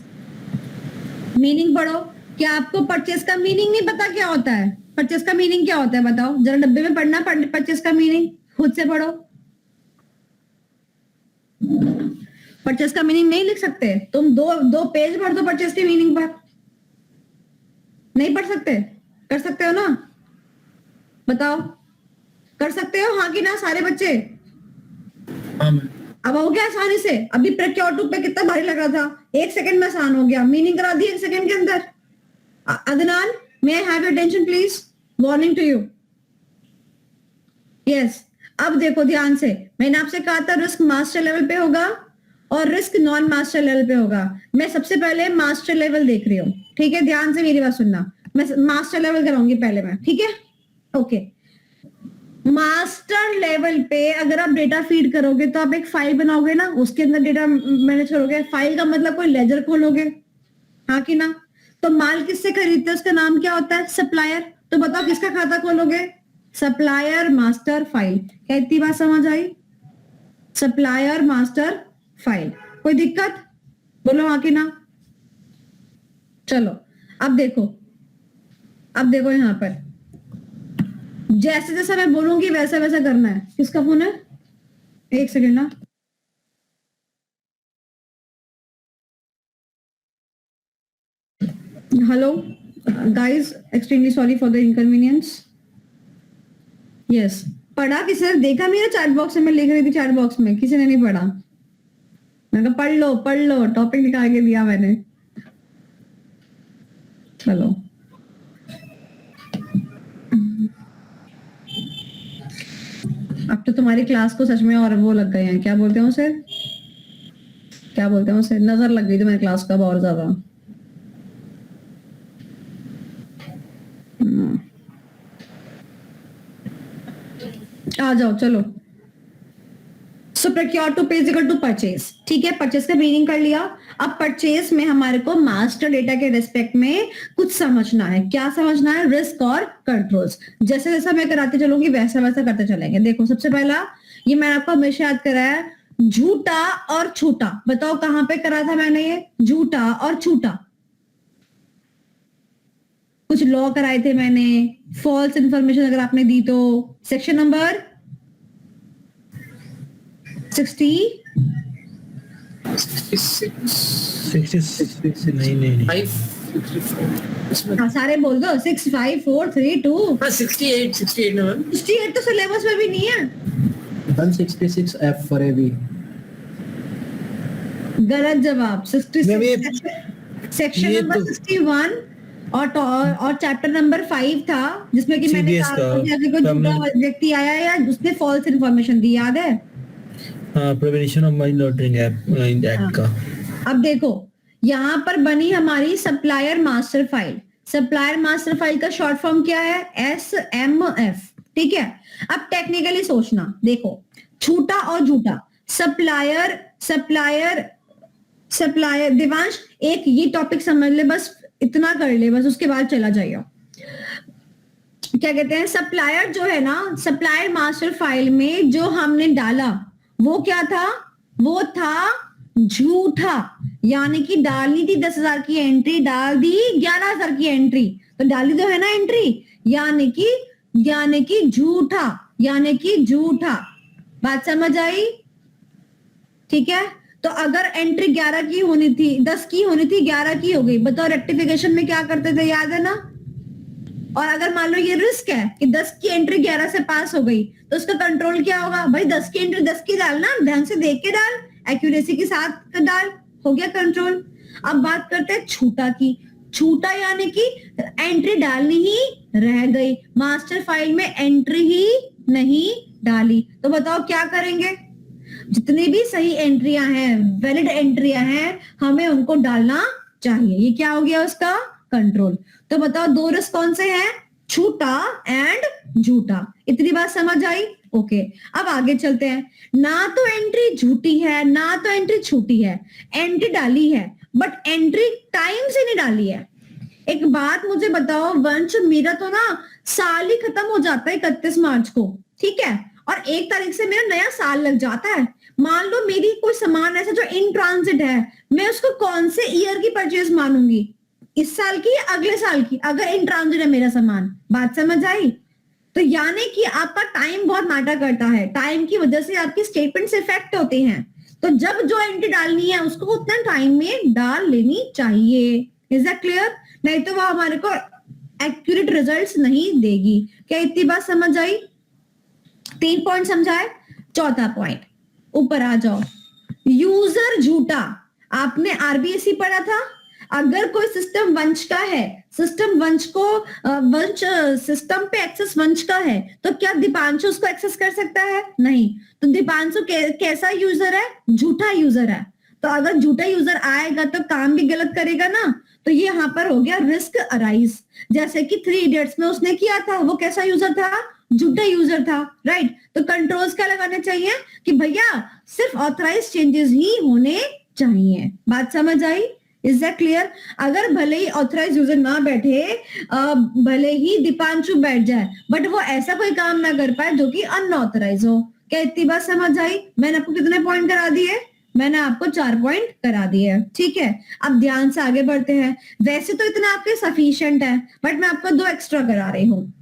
मीनिंग पढ़ो। क्या आपको परचेज का मीनिंग नहीं पता क्या होता है? परचेज का मीनिंग क्या होता है बताओ जरा, डब्बे में पढ़ना परचेज का मीनिंग, खुद से पढ़ो। परचेज का मीनिंग नहीं लिख सकते तुम, दो पेज भर दो परचेज की मीनिंग पर, नहीं पढ़ सकते? कर सकते हो ना, बताओ कर सकते हो हाँ कि ना सारे बच्चे? हाँ मैम। अब हो गया आसानी से। अभी प्रोक्योर टू पे कितना भारी लग रहा था, 1 सेकंड में आसान हो गया, मीनिंग करा दी 1 सेकंड के अंदर। Adnan, may I have your attention please, warning to you. Yes, अब देखो ध्यान से, मैंने आपसे कहा था रिस्क मास्टर लेवल पे होगा और रिस्क नॉन मास्टर लेवल पे होगा। मैं सबसे पहले मास्टर लेवल देख रही हूँ, ठीक है? ध्यान से मेरी बात सुनना, मैं मास्टर लेवल कराऊंगी पहले मैं, ठीक है? ओके, मास्टर लेवल पे अगर आप डेटा फीड करोगे तो आप एक फाइल बनाओगे ना, उसके अंदर डेटा मैनेज करोगे। फाइल का मतलब कोई लेजर खोलोगे, हाँ कि ना? तो माल किससे खरीदते हैं उसका नाम क्या होता है? सप्लायर। तो बताओ किसका खाता खोलोगे? Supplier master file. क्या इतनी बात समझ आई? Supplier master file. कोई दिक्कत? बोलो हाँ कि ना। चलो अब देखो यहां पर जैसे जैसा मैं बोलूंगी वैसा वैसा करना है। किसका फोन है? 1 सेकेंड ना। Hello guys, extremely sorry for the inconvenience. Yes, पढ़ा किसी ने? देखा मेरा चैट बॉक्स में, मैं लिख रही थी चैट बॉक्स में, किसी ने नहीं पढ़ा? मैंने कहा पढ़ लो, टॉपिक निकाल के दिया मैंने। चलो अब तो तुम्हारी क्लास को सच में और वो लग गए हैं, क्या बोलते हैं उसे, नजर लग गई तुम्हारी क्लास का बहुत ज्यादा। आ जाओ चलो। सो प्रोक्योर टू पे इज इक्वल टू परचेज, ठीक है? परचेज का मीनिंग कर लिया। अब परचेज में हमारे को मास्टर डेटा के रिस्पेक्ट में कुछ समझना है। क्या समझना है? रिस्क और कंट्रोल्स। जैसे जैसा मैं कराते चलूंगी वैसा वैसा करते चलेंगे। देखो सबसे पहला, ये मैंने आपको हमेशा याद कराया, झूठा और छूटा। बताओ कहां पे करा था मैंने ये? झूठा और छूटा। कुछ लॉ कराए थे मैंने, फॉल्स इंफॉर्मेशन अगर आपने दी तो। सेक्शन नंबर 60 66 नहीं 5 हाँ सारे बोल दो। 6 5 4 3 2 हाँ 68 ना मैम। 68 तो सिलेबस में भी नहीं है। 166 F for AV। गलत जवाब। 66 सेक्शन ये नंबर तो- 61 और चैप्टर नंबर 5 था, जिसमें कि मैंने CBS कहा का। था कि अगर कोई हमने- झूठा व्यक्ति आया या उसने फॉल्स इन्फॉर्मेशन दी, याद है? Prevention of money laundering act का। अब देखो यहाँ पर बनी हमारी supplier master file. Supplier master file का शॉर्ट फॉर्म क्या है? SMF, ठीक है? अब टेक्निकली सोचना, देखो छूटा और झूठा, सप्लायर दिवांश एक ये टॉपिक समझ ले, बस इतना कर ले, बस उसके बाद चला जाइए। क्या कहते हैं? सप्लायर जो है ना, सप्लायर मास्टर फाइल में जो हमने डाला वो क्या था? वो था झूठा। यानी कि डालनी थी 10,000 की एंट्री, डाल दी 11,000 की एंट्री, तो डाली तो है ना एंट्री, यानी कि झूठा। बात समझ आई? ठीक है, तो अगर एंट्री 11 की होनी थी, 10 की होनी थी, 11 की हो गई, बताओ रेक्टिफिकेशन में क्या करते थे, याद है ना? और अगर मान लो ये रिस्क है कि 10 की एंट्री 11 से पास हो गई, तो उसका कंट्रोल क्या होगा? भाई 10 की एंट्री 10 की डालना, ध्यान से देख के डाल, एक्यूरेसी के साथ डाल, हो गया कंट्रोल। अब बात करते हैं छूटा की। छूटा यानी कि एंट्री डालनी ही रह गई, मास्टर फाइल में एंट्री ही नहीं डाली, तो बताओ क्या करेंगे? जितनी भी सही एंट्रियां हैं, वैलिड एंट्रियां हैं, हमें उनको डालना चाहिए। ये क्या हो गया उसका कंट्रोल। तो बताओ दो रिस्क कौन से हैं? छूटा एंड झूठा। इतनी बात समझ आई? ओके, अब आगे चलते हैं। ना तो एंट्री झूठी है, ना तो एंट्री छूटी है, एंट्री डाली है, बट एंट्री टाइम से नहीं डाली है। एक बात मुझे बताओ वंश, मेरा तो ना साल ही खत्म हो जाता है 31 मार्च को, ठीक है, और 1 तारीख से मेरा नया साल लग जाता है। मान लो मेरी कोई सामान ऐसा जो इन ट्रांजिट है, मैं उसको कौन से ईयर की परचेज मानूंगी? इस साल की या अगले साल की, अगर इन ट्रांजिट है मेरा सामान? बात समझ आई? तो यानी कि आपका टाइम बहुत मैटर करता है, टाइम की वजह से आपकी स्टेटमेंट्स इफेक्ट होते हैं। तो जब जो एंट्री डालनी है उसको उतना टाइम में डाल लेनी चाहिए। Is that clear? नहीं तो वो हमारे को एक्यूरेट रिजल्ट्स नहीं देगी। क्या इतनी बात समझ आई? 3 पॉइंट समझाए। चौथा पॉइंट, ऊपर आ जाओ। यूजर झूठा। आपने आरबीएससी पढ़ा था। अगर कोई सिस्टम वंश का है, सिस्टम पे एक्सेस वंश का है, तो क्या दीपांशु उसको एक्सेस कर सकता है? नहीं। तो दीपांशु कैसा यूजर है? झूठा यूजर है। तो अगर झूठा यूजर आएगा तो काम भी गलत करेगा ना, तो ये यहाँ पर हो गया रिस्क अराइज। जैसे कि 3 इडियट्स में उसने किया था, वो कैसा यूजर था? झूठा यूजर था, राइट। तो कंट्रोल्स क्या लगाने चाहिए कि भैया सिर्फ ऑथराइज चेंजेस ही होने चाहिए। बात समझ आई? Is that clear? अगर भले ही ऑथराइज यूजर ना बैठे, भले ही दीपांशु बैठ जाए, बट वो ऐसा कोई काम ना कर पाए जो कि अनऑथराइज हो। क्या इतनी बात समझ आई? मैंने आपको कितने पॉइंट करा दिए? मैंने आपको 4 पॉइंट करा दिए, ठीक है। अब ध्यान से आगे बढ़ते हैं। वैसे तो इतना आपके सफिशिएंट है, बट मैं आपको 2 एक्स्ट्रा करा रही हूँ।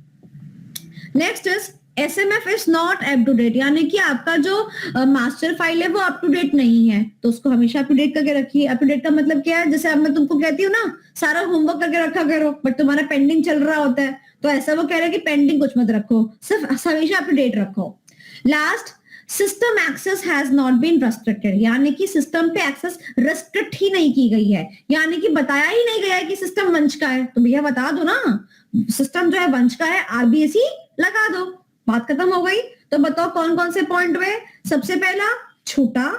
Next is SMF is not up to date, यानी कि आपका जो मास्टर फाइल है वो अप टू डेट नहीं है, तो उसको हमेशा अप टू डेट करके रखिए। अप टू डेट का मतलब क्या है? जैसे अब मैं तुमको कहती हूँ ना, सारा होमवर्क करके रखा करो, बट तुम्हारा पेंडिंग चल रहा होता है, तो ऐसा वो कह रहा है कि पेंडिंग कुछ मत रखो, सिर्फ हमेशा अप टू डेट रखो। Last, system access has not been restricted, यानी कि सिस्टम पे एक्सेस रेस्ट्रिक्ट ही नहीं की गई है, यानी कि बताया ही नहीं गया है कि सिस्टम वंश का है। तो भैया बता दो ना, सिस्टम जो है वंश का है, आरबीएससी लगा दो, बात खत्म हो गई। तो बताओ कौन कौन से पॉइंट हुए? सबसे पहला छूटा,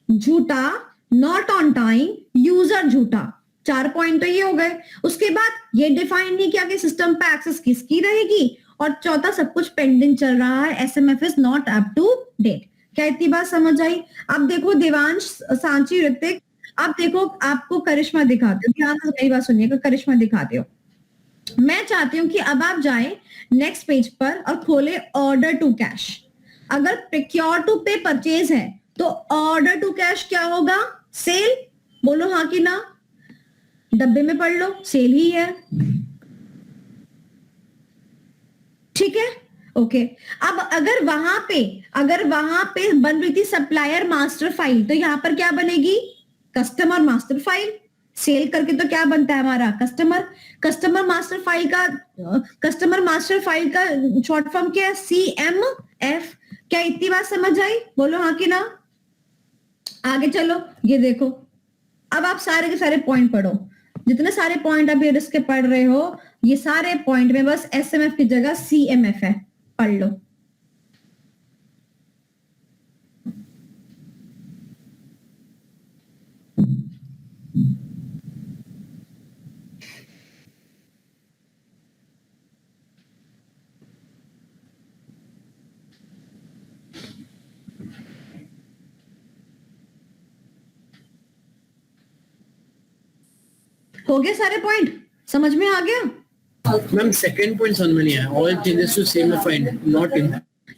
झूठा, नॉट ऑन टाइम, यूजर झूठा, 4 पॉइंट तो ये हो गए। उसके बाद ये डिफाइन नहीं किया कि सिस्टम पे एक्सेस किसकी रहेगी, और चौथा सब कुछ पेंडिंग चल रहा है, SMF is not up to date. क्या इतनी बात समझ आई? अब देखो देवांश, सांची, ऋतिक, अब देखो आपको करिश्मा दिखाते हो, ध्यान से मेरी बात सुनिएगा, करिश्मा दिखाते हो। मैं चाहती हूं कि अब आप जाएं नेक्स्ट पेज पर और खोले ऑर्डर टू कैश। अगर प्रोक्योर टू पे परचेज है तो ऑर्डर टू कैश क्या होगा? सेल। बोलो हाँ कि ना, डब्बे में पढ़ लो, सेल ही है, ठीक है, ओके। अब अगर वहां पे बन रही थी सप्लायर मास्टर फाइल, तो यहां पर क्या बनेगी? Customer master file. सेल करके तो क्या बनता है हमारा? कस्टमर मास्टर फाइल का शॉर्ट फॉर्म क्या है? CMF। क्या इतनी बात समझ आई? बोलो हाँ कि ना। आगे चलो, ये देखो, अब आप सारे के सारे पॉइंट पढ़ो, जितने सारे पॉइंट अभी इसके पढ़ रहे हो, ये सारे पॉइंट में बस SMF की जगह CMF है, पढ़ लो। हो गए सारे पॉइंट? समझ में आ गया? मैम सेकंड पॉइंट समझ में नहीं आया। All changes to same find not in,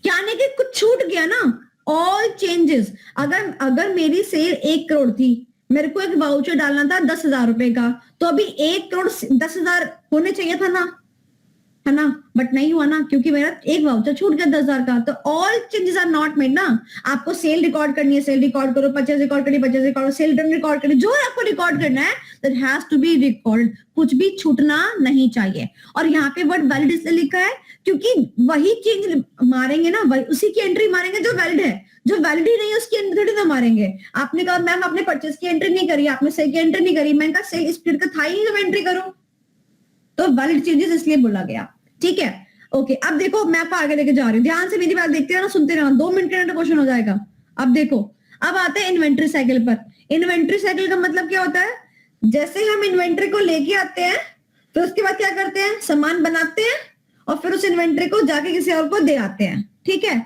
यानी कि कुछ छूट गया ना। ऑल चेंजेस, अगर मेरी सेल 1 करोड़ थी, मेरे को एक वाउचर डालना था 10,000 रुपए का, तो अभी 1,10,00,000 होने चाहिए था ना, है ना, बट नहीं हुआ ना, क्योंकि मेरा एक वाउचर छूट गया 10,000 का। तो all changes are not made ना। आपको सेल रिकॉर्ड करनी है, सेल रिकॉर्ड करो, परचेज रिकॉर्ड करिए, purchase record, sale return record करिए, जो आपको रिकॉर्ड करना है that has to be record, कुछ भी छूटना नहीं चाहिए। और यहाँ पे वर्ड वैलिड इसलिए लिखा है क्योंकि वही चेंज मारेंगे ना, वही उसी की एंट्री मारेंगे जो वैलिड है, जो वैलिड ही नहीं है उसकी एंट्री थोड़ी ना मारेंगे। आपने कहा मैम आपने परचेज की एंट्री नहीं करी, आपने सेल की एंट्री नहीं करी, मैंने कहा सेल इस पीरियड का था ही नहीं, एंट्री करो, तो वैलिड चेंजेस इसलिए बोला गया। ठीक है, ओके। अब देखो मैं आपको आगे लेके जा रही हूँ, ध्यान से मेरी बात देखते रहना, सुनते रहना, 2 मिनट के अंदर क्वेश्चन हो जाएगा। अब देखो, अब आते हैं इन्वेंट्री साइकिल पर। इन्वेंट्री साइकिल का मतलब क्या होता है, जैसे हम इन्वेंट्री को लेके आते हैं फिर उसके बाद क्या करते हैं, सामान बनाते हैं और फिर उस इन्वेंट्री को जाके किसी और को दे आते हैं। ठीक है,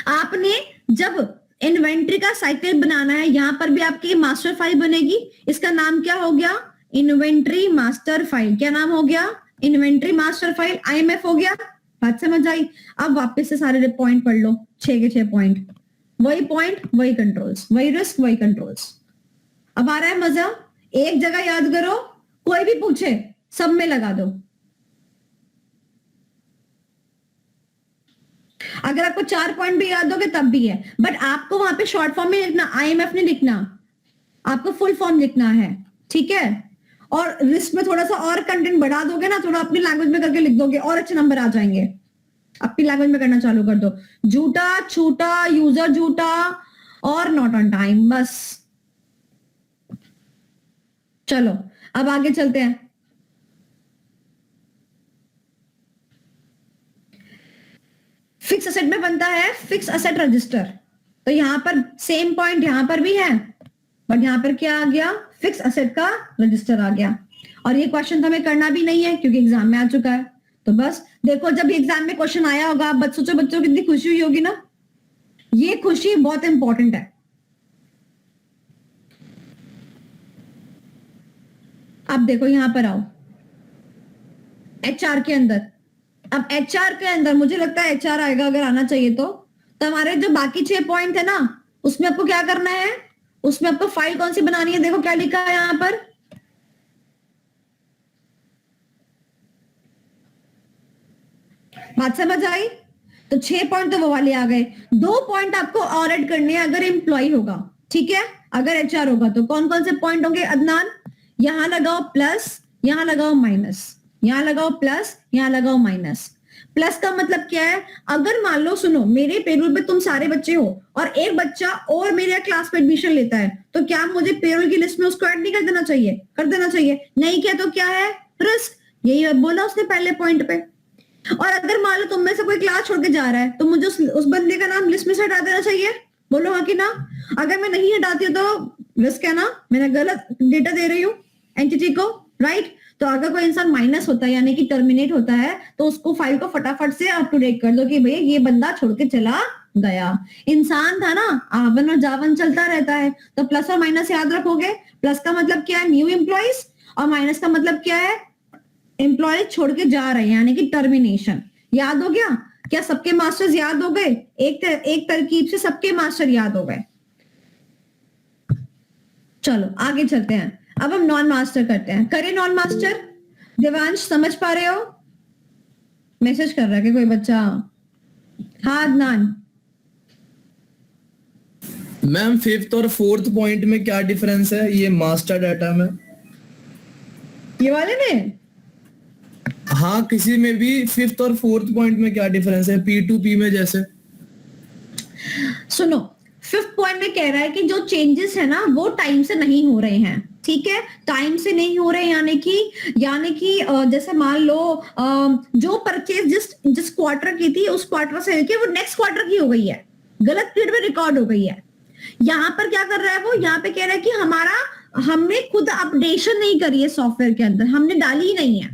आपने जब इन्वेंट्री का साइकिल बनाना है, यहां पर भी आपकी मास्टर फाइल बनेगी, इसका नाम क्या हो गया, इन्वेंट्री मास्टर फाइल। क्या नाम हो गया, इन्वेंट्री मास्टर फाइल, IMF हो गया। बात समझ आई। अब वापस से सारे पॉइंट पढ़ लो, 6 के 6 पॉइंट, वही कंट्रोल्स, वही रिस्क, वही कंट्रोल्स। अब आ रहा है मजा, एक जगह याद करो, कोई भी पूछे सब में लगा दो। अगर आपको 4 पॉइंट भी याद होगे तब भी है, बट आपको वहां पे शॉर्ट फॉर्म में लिखना, IMF नहीं लिखना, आपको फुल फॉर्म लिखना है। ठीक है, और रिस्क में थोड़ा सा और कंटेंट बढ़ा दोगे ना, थोड़ा अपनी लैंग्वेज में करके लिख दोगे और अच्छे नंबर आ जाएंगे। अपनी लैंग्वेज में करना चालू कर दो, झूठा, छूटा, यूजर झूठा और नॉट ऑन टाइम, बस। चलो अब आगे चलते हैं। फिक्स असेट में बनता है फिक्स असेट रजिस्टर, तो यहां पर सेम पॉइंट यहां पर भी है, बट यहां पर क्या आ गया, फिक्स असेट का रजिस्टर आ गया। और ये क्वेश्चन तो हमें करना भी नहीं है क्योंकि एग्जाम में आ चुका है। तो बस देखो, जब एग्जाम में क्वेश्चन आया होगा, आप सोचो बच्चों की कितनी खुशी हुई होगी ना, ये खुशी बहुत इंपॉर्टेंट है। अब देखो यहां पर आओ, HR के अंदर। अब HR के अंदर मुझे लगता है HR आएगा, अगर आना चाहिए तो हमारे जो बाकी 6 पॉइंट है ना, उसमें आपको क्या करना है, उसमें आपको फाइल कौन सी बनानी है, देखो क्या लिखा है यहां पर, बात समझ आई। तो 6 पॉइंट तो वो वाले आ गए, 2 पॉइंट आपको और ऐड करने हैं अगर एम्प्लॉय होगा। ठीक है, अगर HR होगा तो कौन कौन से पॉइंट होंगे अदनान, यहां लगाओ प्लस, यहां लगाओ माइनस, यहां लगाओ प्लस, यहां लगाओ माइनस। प्लस का मतलब क्या है, अगर मान लो सुनो मेरे पेरोल पे तुम सारे बच्चे हो और एक बच्चा और मेरे क्लास में एडमिशन लेता है, तो क्या मुझे पेरोल की लिस्ट में उसको ऐड नहीं कर देना चाहिए, कर देना चाहिए। नहीं किया तो क्या है, रिस्क, यही बोला उसने पहले पॉइंट पे। और अगर मान लो तुम में से कोई क्लास छोड़ के जा रहा है तो मुझे उस बंदे का नाम लिस्ट में से हटा देना चाहिए, बोलो हाँ कि ना। अगर मैं नहीं हटाती हूँ तो रिस्क है ना, मैंने गलत डेटा दे रही हूँ एंटिटी को, राइट। तो अगर कोई इंसान माइनस होता है यानी कि टर्मिनेट होता है, तो उसको फाइल को फटाफट से अप टू डेट कर दो कि भैया ये बंदा छोड़ के चला गया। इंसान था ना, आवन और जावन चलता रहता है। तो प्लस और माइनस याद रखोगे। प्लस का मतलब क्या है, न्यू एम्प्लॉइज, और माइनस का मतलब क्या है, एम्प्लॉय छोड़ के जा रहे हैं यानी कि टर्मिनेशन। याद हो गया क्या, सबके मास्टर्स याद हो गए, एक तरकीब से सबके मास्टर याद हो गए। चलो आगे चलते हैं, अब हम नॉन मास्टर करते हैं। करें नॉन मास्टर, देवांश समझ पा रहे हो, मैसेज कर रहा है कि कोई बच्चा, हाँ अदनान। मैम 5th और 4th पॉइंट में क्या डिफरेंस है, ये मास्टर डाटा में, ये वाले में, हाँ किसी में भी 5th और 4th पॉइंट में क्या डिफरेंस है, P2P में जैसे। सुनो 5th पॉइंट में कह रहा है कि जो चेंजेस है ना वो टाइम से नहीं हो रहे हैं। ठीक है, टाइम से नहीं हो रहे यानी कि जैसे मान लो जो परचेज जिस क्वार्टर की थी उस क्वार्टर से लेके वो नेक्स्ट क्वार्टर की हो गई है, गलत पीरियड में रिकॉर्ड हो गई है। यहाँ पर क्या कर रहा है वो, यहाँ पे कह रहा है कि हमने खुद अपडेशन नहीं करी है सॉफ्टवेयर के अंदर, हमने डाली ही नहीं है।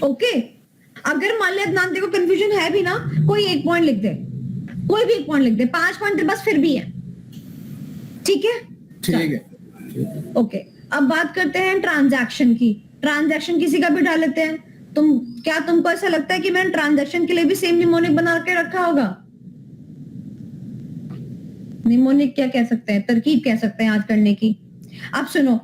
ओके, अगर मान लिया अदनान देखो कंफ्यूजन है भी ना, कोई एक पॉइंट लिख दे, कोई भी एक पॉइंट लिख दे, 5 पॉइंट बस फिर भी है। ठीक है, ठीक है। ओके, अब बात करते हैं ट्रांजैक्शन की। ट्रांजैक्शन किसी का भी डाल लेते हैं। तुमको ऐसा लगता है कि मैंने ट्रांजैक्शन के लिए भी सेम निमोनिक बना के रखा होगा? निमोनिक क्या कह सकते हैं, तरकीब कह सकते हैं याद करने की। अब सुनो,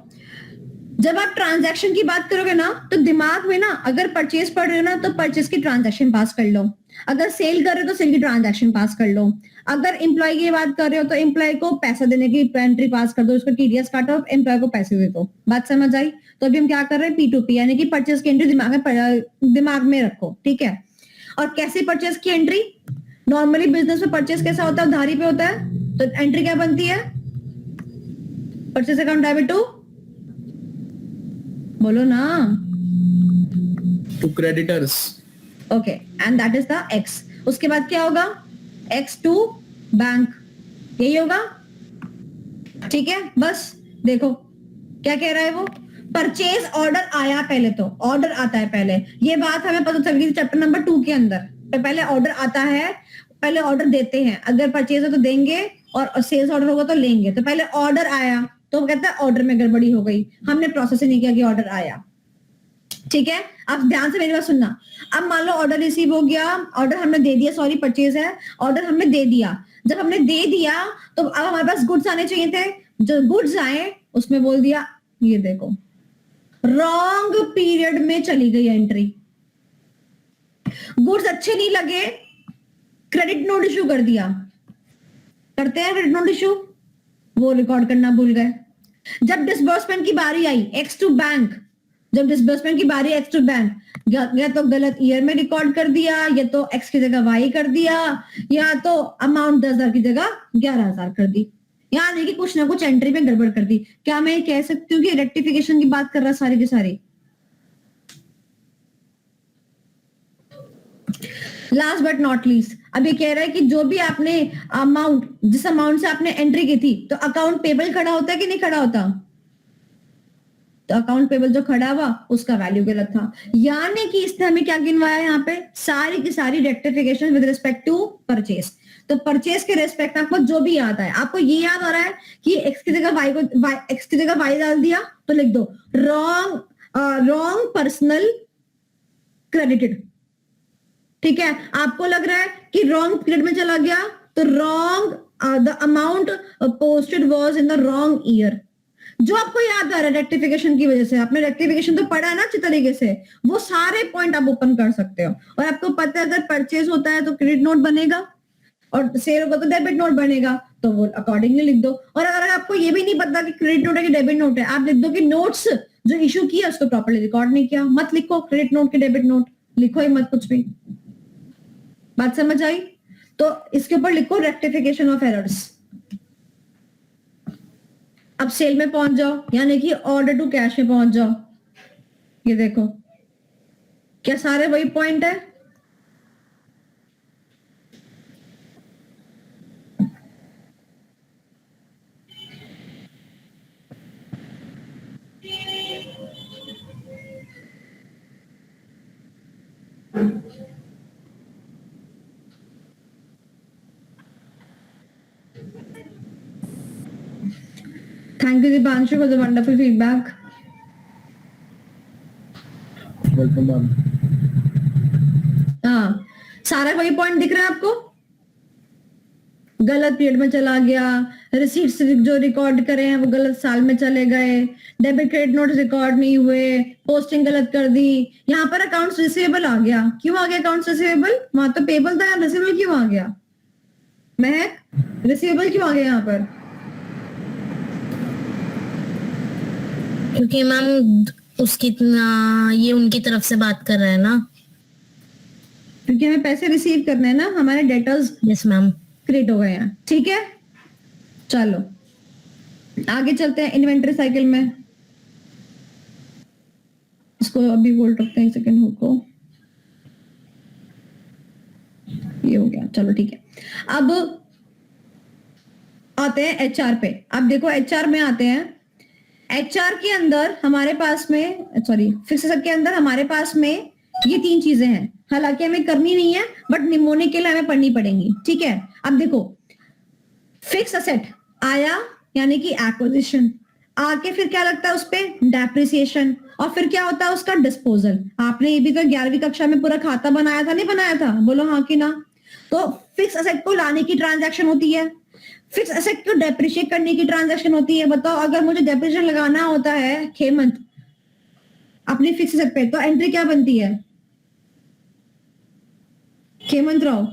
जब आप ट्रांजैक्शन की बात करोगे ना तो दिमाग में ना अगर परचेज पढ़ रहे हो ना तो परचेज की ट्रांजैक्शन पास कर लो, अगर सेल कर रहे हो तो सेल की ट्रांजैक्शन पास कर लो, अगर एम्प्लॉय की बात कर रहे हो तो एम्प्लॉय को पैसा देने की एंट्री पास कर दो, उसको टीडीएस काटो, एम्प्लॉय को पैसे दे दो। बात समझ आई? तो अभी हम क्या कर रहे हैं, P2P यानी कि परचेज की एंट्री दिमाग में रखो, ठीक है। और कैसी परचेज की एंट्री? नॉर्मली बिजनेस में परचेज कैसा होता है, उधारी पे होता है, तो एंट्री क्या बनती है, परचेज अकाउंट डेबिट टू, बोलो ना, to creditors. Okay, and that is the x. उसके बाद क्या होगा, एक्स टू बैंक, यही होगा, ठीक है। बस देखो क्या कह रहा है वो, परचेज ऑर्डर आया, पहले तो ऑर्डर आता है पहले, ये बात हमें पता चल गई चैप्टर नंबर 2 के अंदर। तो पहले ऑर्डर आता है, पहले ऑर्डर देते हैं, अगर परचेज है तो देंगे और सेल्स ऑर्डर होगा तो लेंगे। तो पहले ऑर्डर आया तो कहता है ऑर्डर में गड़बड़ी हो गई, हमने प्रोसेस ही नहीं किया कि ऑर्डर आया, ठीक है। अब ध्यान से मेरी बात सुनना, अब मान लो ऑर्डर रिसीव हो गया, ऑर्डर हमने दे दिया, सॉरी परचेज है, ऑर्डर हमने दे दिया। जब हमने दे दिया तो अब हमारे पास गुड्स आने चाहिए थे, जो गुड्स आए उसमें बोल दिया ये देखो रॉन्ग पीरियड में चली गई एंट्री, गुड्स अच्छे नहीं लगे, क्रेडिट नोट इशू कर दिया, करते हैं क्रेडिट नोट इशू, वो रिकॉर्ड करना भूल गए। जब डिसबर्समेंट की बारी आई एक्स टू बैंक, जब डिसबर्समेंट की बारी एक्स टू बैंक, या तो गलत ईयर में रिकॉर्ड कर दिया, या तो एक्स की जगह वाई कर दिया, या तो अमाउंट 10,000 की जगह 11,000 कर दी, यहाँ देखिए कुछ ना कुछ एंट्री में गड़बड़ कर दी। क्या मैं कह सकती हूँ कि रेक्टिफिकेशन की बात कर रहा सारी की सारी? लास्ट बट नॉट लीस्ट, अब ये कह रहा है कि जो भी आपने अमाउंट, जिस अमाउंट से आपने एंट्री की थी, तो अकाउंट पेबल खड़ा होता है कि नहीं खड़ा होता? तो अकाउंट पेबल जो खड़ा हुआ उसका वैल्यू गलत था, यानी कि इसने हमें क्या गिनवाया यहाँ पे, सारी की सारी rectification with respect to purchase. तो परचेज के रेस्पेक्ट आपको जो भी याद है, आपको ये याद हो रहा है कि एक्स की जगह वाई को, एक्स की जगह वाई डाल दिया तो लिख दो रॉन्ग पर्सनल क्रेडिटेड, ठीक है। आपको लग रहा है कि रॉन्ग पीरियड में चला गया तो wrong the amount posted was in the wrong year, जो आपको याद आ रहा है रेक्टिफिकेशन की वजह से, आपने रेक्टिफिकेशन तो पढ़ा है ना अच्छी तरीके से, वो सारे पॉइंट आप ओपन कर सकते हो। और आपको पता है अगर परचेज होता है तो क्रेडिट नोट बनेगा और सेल होगा तो डेबिट नोट बनेगा, तो वो अकॉर्डिंगली लिख दो। और अगर आपको ये भी नहीं पता कि क्रेडिट नोट है कि डेबिट नोट है, आप लिख दो कि नोट्स जो इशू किया उसको प्रॉपर्ली रिकॉर्ड नहीं किया, मत लिखो क्रेडिट नोट के डेबिट नोट, लिखो ही मत कुछ भी। बात समझ आई? तो इसके ऊपर लिखो रेक्टिफिकेशन ऑफ एरर्स। अब सेल में पहुंच जाओ, यानी कि ऑर्डर टू कैश में पहुंच जाओ। ये देखो क्या सारे वही पॉइंट है, Thank you, Dipanshu, for the wonderful feedback. Welcome ma'am. हाँ, सारा वही पॉइंट दिख रहा है आपको, गलत पीरियड में चला गया, रिसीट्स जो रिकॉर्ड करे हैं वो गलत साल में चले गए, डेबिट क्रेडिट नोट रिकॉर्ड नहीं हुए, पोस्टिंग गलत कर दी, यहाँ पर अकाउंट्स रिसीवेबल आ गया। क्यों आ गया अकाउंट्स रिसीवेबल? वहां तो पेबल था, रिसीवेबल क्यों आ गया? महक, रिसीवेबल क्यों आ गया यहाँ पर? क्योंकि मैम उसकी ये उनकी तरफ से बात कर रहे हैं ना, क्योंकि हमें पैसे रिसीव करने हैं ना, हमारे डेटर्स यस मैम क्रिएट हो गए हैं, ठीक है। चलो आगे चलते हैं इन्वेंटरी साइकिल में, इसको अभी होल्ड रखते हैं, सेकंड हुक को, ये हो गया, चलो ठीक है। अब आते हैं एचआर पे। अब देखो एचआर में आते हैं, एचआर के अंदर हमारे पास में, सॉरी फिक्स एसेट के अंदर हमारे पास में ये 3 चीजें हैं, हालांकि हमें करनी नहीं है बट निमोनिक के लिए हमें पढ़नी पड़ेंगी, ठीक है। अब देखो फिक्स एसेट आया यानी कि एक्विजिशन, आके फिर क्या लगता है उस पे, डेप्रिसिएशन, और फिर क्या होता है उसका डिस्पोजल। आपने ये भी तो 11वीं कक्षा में पूरा खाता बनाया था, नहीं बनाया था? बोलो हाँ कि ना। तो फिक्स एसेट को लाने की ट्रांजैक्शन होती है, फिक्स एसेट को डेप्रिशिएट करने की ट्रांजैक्शन होती है। बताओ अगर मुझे डेप्रिशिएशन लगाना होता है हेमंत अपनी फिक्स एसेट पे, तो एंट्री क्या बनती है हेमंत राव?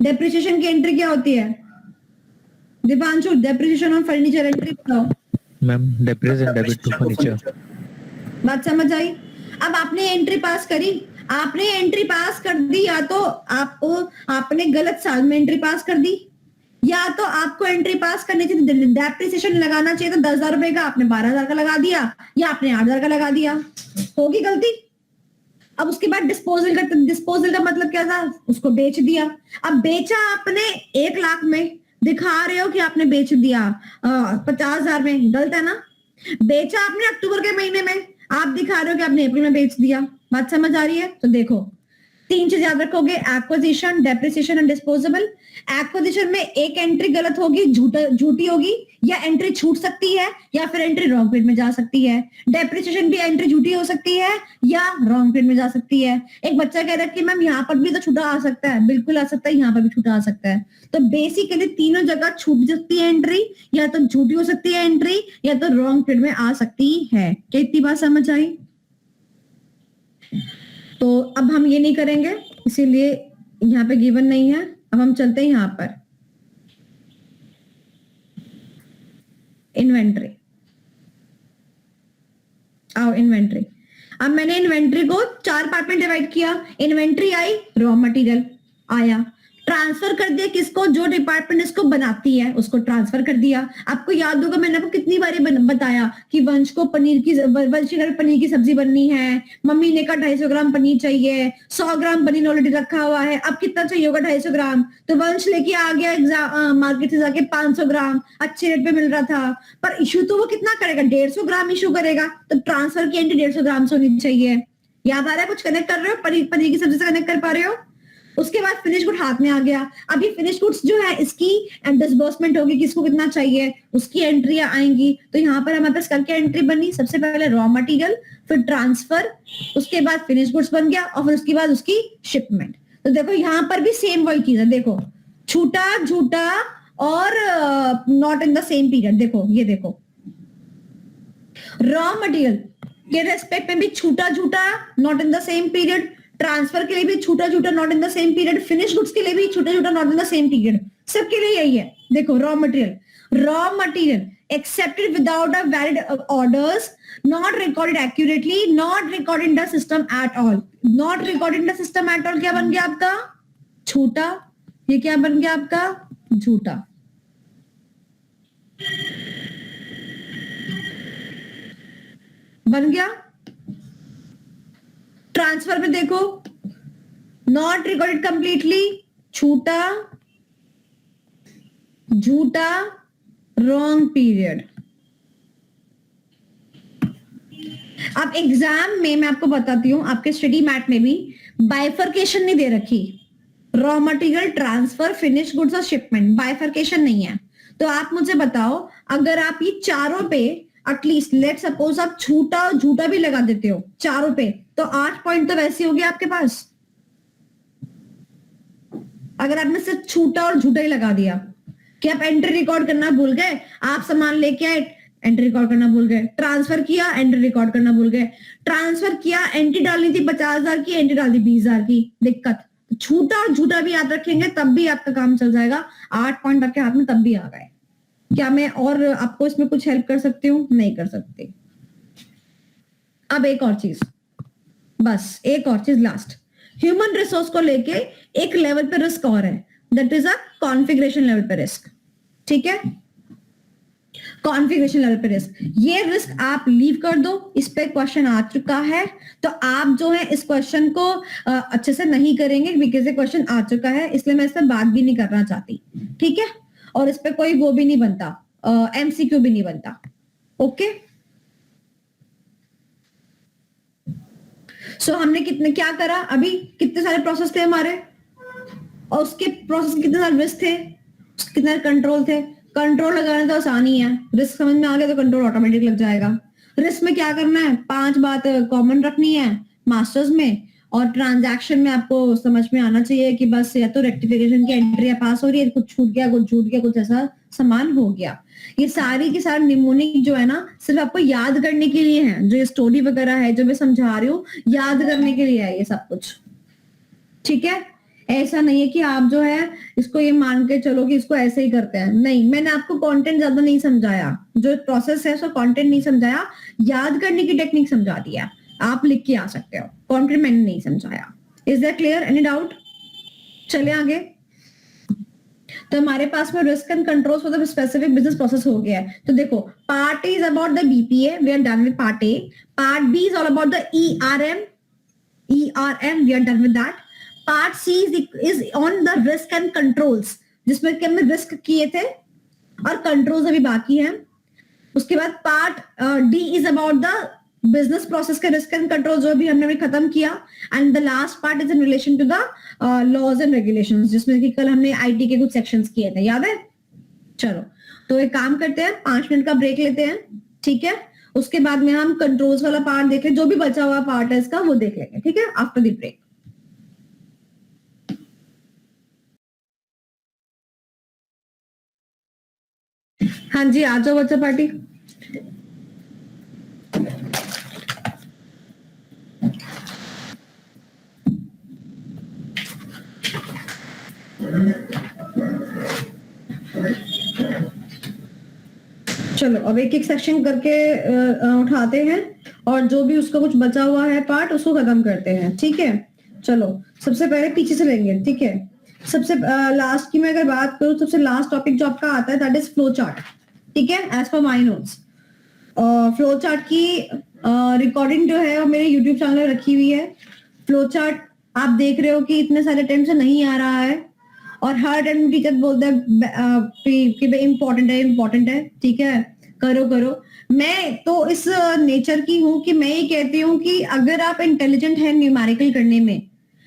डेप्रिशिएशन की एंट्री क्या होती है? Deepanshu depreciation on furniture entry बताओ। Ma'am depreciation debit to furniture. बात समझ आई? अब आपने एंट्री पास करी, आपने एंट्री पास कर दी, या तो आपने गलत साल में एंट्री पास कर दी, या तो आपको एंट्री पास करनी चाहिए, डेप्रिसिएशन लगाना चाहिए तो 10,000 रुपए का, आपने 12,000 का लगा दिया या आपने 8,000 का लगा दिया, होगी गलती। अब उसके बाद डिस्पोजल का मतलब क्या था? उसको बेच दिया। अब बेचा आपने 1 लाख में, दिखा रहे हो कि आपने बेच दिया 50,000 में, गलत है ना? बेचा आपने अक्टूबर के महीने में, आप दिखा रहे हो कि आपने अप्रैल में बेच दिया। बात समझ आ रही है? तो देखो 3 चीज याद रखोगे, acquisition, depreciation and disposable. Acquisition में एक एंट्री गलत होगी, झूठी होगी, या एंट्री छूट सकती है या फिर एंट्री रॉन्ग पीरियड में जा सकती है। डेप्रिसिएशन भी एंट्री झूठी हो सकती है या रॉन्ग पीरियड में जा सकती है। एक बच्चा कह रहा है कि मैम यहाँ पर भी तो छूटा आ सकता है, बिल्कुल आ सकता है, यहाँ पर भी छूटा आ सकता है। तो बेसिकली तीनों जगह छूट सकती है एंट्री, या तो झूठी हो सकती है एंट्री, या तो रॉन्ग पीरियड में आ सकती है। क्या इतनी बात समझ आई? तो अब हम ये नहीं करेंगे, इसीलिए यहाँ पे गिवन नहीं है। अब हम चलते हैं यहाँ पर इन्वेंट्री। आओ इन्वेंट्री। अब मैंने इन्वेंट्री को 4 पार्ट में डिवाइड किया। इन्वेंट्री आई, रॉ मटेरियल आया, ट्रांसफर कर दिया किसको? जो डिपार्टमेंट इसको बनाती है उसको ट्रांसफर कर दिया। आपको याद होगा मैंने आपको कितनी बार बताया कि वंश को पनीर की सब्जी बननी है, मम्मी ने कहा 250 ग्राम पनीर चाहिए, 100 ग्राम पनीर ऑलरेडी रखा हुआ है, अब कितना चाहिए होगा? 250 ग्राम। तो वंश लेके आ गया मार्केट से जाके 500 ग्राम, अच्छे रेट पे मिल रहा था, पर इशू तो वो कितना करेगा? 150 ग्राम इशू करेगा। तो ट्रांसफर की एंट्री 150 ग्राम से होनी चाहिए। याद आ रहा है? कुछ कनेक्ट कर रहे हो? पनीर की सब्जी से कनेक्ट कर पा रहे हो? उसके बाद फिनिश गुड हाथ में आ गया। अभी फिनिश गुड्स जो है इसकी डिसबर्समेंट होगी, किसको कितना चाहिए उसकी एंट्रियां आएंगी। तो यहाँ पर हमारे पास करके एंट्री बनी, सबसे पहले रॉ मटेरियल, फिर ट्रांसफर, उसके बाद फिनिश गुड्स बन गया, और फिर उसके बाद उसकी शिपमेंट। तो देखो यहाँ पर भी सेम वही चीज है। देखो छूटा, झूठा और not in the same period. देखो ये देखो रॉ मटेरियल के रेस्पेक्ट में भी छूटा, झूठा, not in the same period. Transfer के लिए भी छूटा, झूठा, not in the same period. Finish goods के लिए भी छूटा, झूठा, not in the same period. सबके लिए यही है। देखो raw material accepted without a valid orders, not recorded accurately, not recorded in the system at all. Not recorded in the system at all क्या बन गया आपका? छूटा। ये क्या बन गया आपका? झूठा। बन गया। ट्रांसफर में देखो नॉट रिकॉर्डेड कंप्लीटली, छूटा, झूठा, रॉन्ग पीरियड। अब एग्जाम में मैं आपको बताती हूं, आपके स्टडी मैट में भी बाइफर्केशन नहीं दे रखी। Raw material, transfer, finish goods और शिपमेंट, बाइफर्केशन नहीं है। तो आप मुझे बताओ, अगर आप ये चारों पे एटलीस्ट लेट सपोज आप छूटा और झूठा भी लगा देते हो चारों पे, तो 8 पॉइंट तो वैसे हो गया आपके पास। अगर आपने सिर्फ छूटा और झूठा ही लगा दिया कि आप एंट्री रिकॉर्ड करना भूल गए, आप सामान लेके आए, एंट्री रिकॉर्ड करना भूल गए, ट्रांसफर किया, एंट्री रिकॉर्ड करना भूल गए, ट्रांसफर किया, एंट्री डालनी थी 50,000 की, एंट्री डाल दी 20,000 की, दिक्कत। छूटा और झूठा भी याद रखेंगे तब भी आपका काम चल जाएगा। 8 पॉइंट आपके हाथ में तब भी आ गए। क्या मैं और आपको इसमें कुछ हेल्प कर सकती हूँ? नहीं कर सकती। अब एक और चीज, बस एक और चीज लास्ट, ह्यूमन रिसोर्स को लेके एक लेवल पे रिस्क और है, that is a configuration level पे रिस्क। ठीक है, कॉन्फ़िगरेशन लेवल पे रिस्क, ये रिस्क आप लीव कर दो। इस पे क्वेश्चन आ चुका है, तो आप जो है इस क्वेश्चन को अच्छे से नहीं करेंगे बिकॉज ये क्वेश्चन आ चुका है, इसलिए मैं इस पर बात भी नहीं करना चाहती। ठीक है, और इस पे कोई वो भी नहीं बनता, एमसीक्यू भी नहीं बनता। ओके, सो हमने क्या करा अभी? कितने सारे प्रोसेस थे हमारे, और उसके प्रोसेस कितने सारे रिस्क थे, कितने सारे कंट्रोल थे। कंट्रोल लगाने तो आसानी है, रिस्क समझ में आ गया तो कंट्रोल ऑटोमेटिक लग जाएगा। रिस्क में क्या करना है? 5 बात कॉमन रखनी है मास्टर्स में, और ट्रांजैक्शन में आपको समझ में आना चाहिए कि बस या तो रेक्टिफिकेशन की एंट्री पास हो रही है, कुछ छूट गया, कुछ झूठ गया, कुछ ऐसा समान हो गया। ये सारी की सारी निमोनिक जो है ना सिर्फ आपको याद करने के लिए है, जो ये स्टोरी वगैरह है जो मैं समझा रही हूँ याद करने के लिए है ये सब कुछ, ठीक है। ऐसा नहीं है कि आप जो है इसको ये मान के चलो कि इसको ऐसे ही करते हैं, नहीं, मैंने आपको कंटेंट ज्यादा नहीं समझाया, जो प्रोसेस है उसका कंटेंट नहीं समझाया, याद करने की टेक्निक समझा दिया, आप लिख के आ सकते हो, कंटेंट मैंने नहीं समझाया। Is that clear? Any doubt? चले आगे। तो हमारे पास में risk and control for the specific business process हो गया है। तो देखो, part A is about the BPA, we are done with part A. Part B is all about the ERM, we are done with that. Part C is on the risk and controls, जिसमें कि हमने रिस्क किए थे और कंट्रोल्स अभी बाकी हैं। उसके बाद part D is about the business process के रिस्क एंड कंट्रोल, जो भी हमने खत्म किया। And the last part is in relation to the laws and regulations, जिसमें कि कल हमने आईटी के कुछ सेक्शंस किए थे, याद है? चलो, तो एक काम करते हैं, 5 मिनट का ब्रेक लेते हैं, ठीक है। उसके बाद में हम कंट्रोल्स वाला पार्ट देख लें, जो भी बचा हुआ पार्ट है इसका वो देख लेंगे, ठीक है, आफ्टर द ब्रेक। हाँ जी, आ जाओ बच्चा पार्टी। चलो अब एक एक सेक्शन करके उठाते हैं और जो भी उसका कुछ बचा हुआ है पार्ट उसको खत्म करते हैं, ठीक है। चलो सबसे पहले पीछे से लेंगे, ठीक है। सबसे लास्ट की मैं अगर बात करूं, सबसे लास्ट टॉपिक जो आपका आता है दैट इज फ्लो चार्ट, ठीक है, as per my notes. Flow chart की रिकॉर्डिंग जो है वो मेरे यूट्यूब चैनल में रखी हुई है। फ्लो चार्ट आप देख रहे हो कि इतने सारे टाइम से नहीं आ रहा है और हर टाइम टीचर बोलता है कि भाई इम्पोर्टेंट है, ठीक है, करो करो। मैं तो इस नेचर की हूं कि मैं ये कहती हूँ कि अगर आप इंटेलिजेंट है न्यूमेरिकल करने में,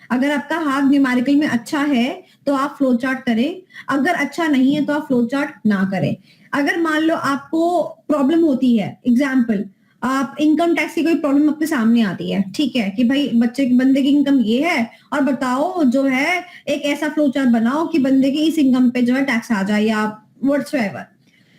अगर आपका हाथ न्यूमेरिकल में अच्छा है तो आप फ्लो चार्ट करें, अगर अच्छा नहीं है तो आप फ्लो चार्ट ना करें। अगर मान लो आपको प्रॉब्लम होती है, एग्जाम्पल आप इनकम टैक्स की कोई प्रॉब्लम आपके सामने आती है, ठीक है, कि भाई बंदे की इनकम ये है और बताओ जो है एक ऐसा फ्लो चार्ट बनाओ कि बंदे की इस इनकम पे जो है टैक्स आ जाए या व्हाटसोएवर।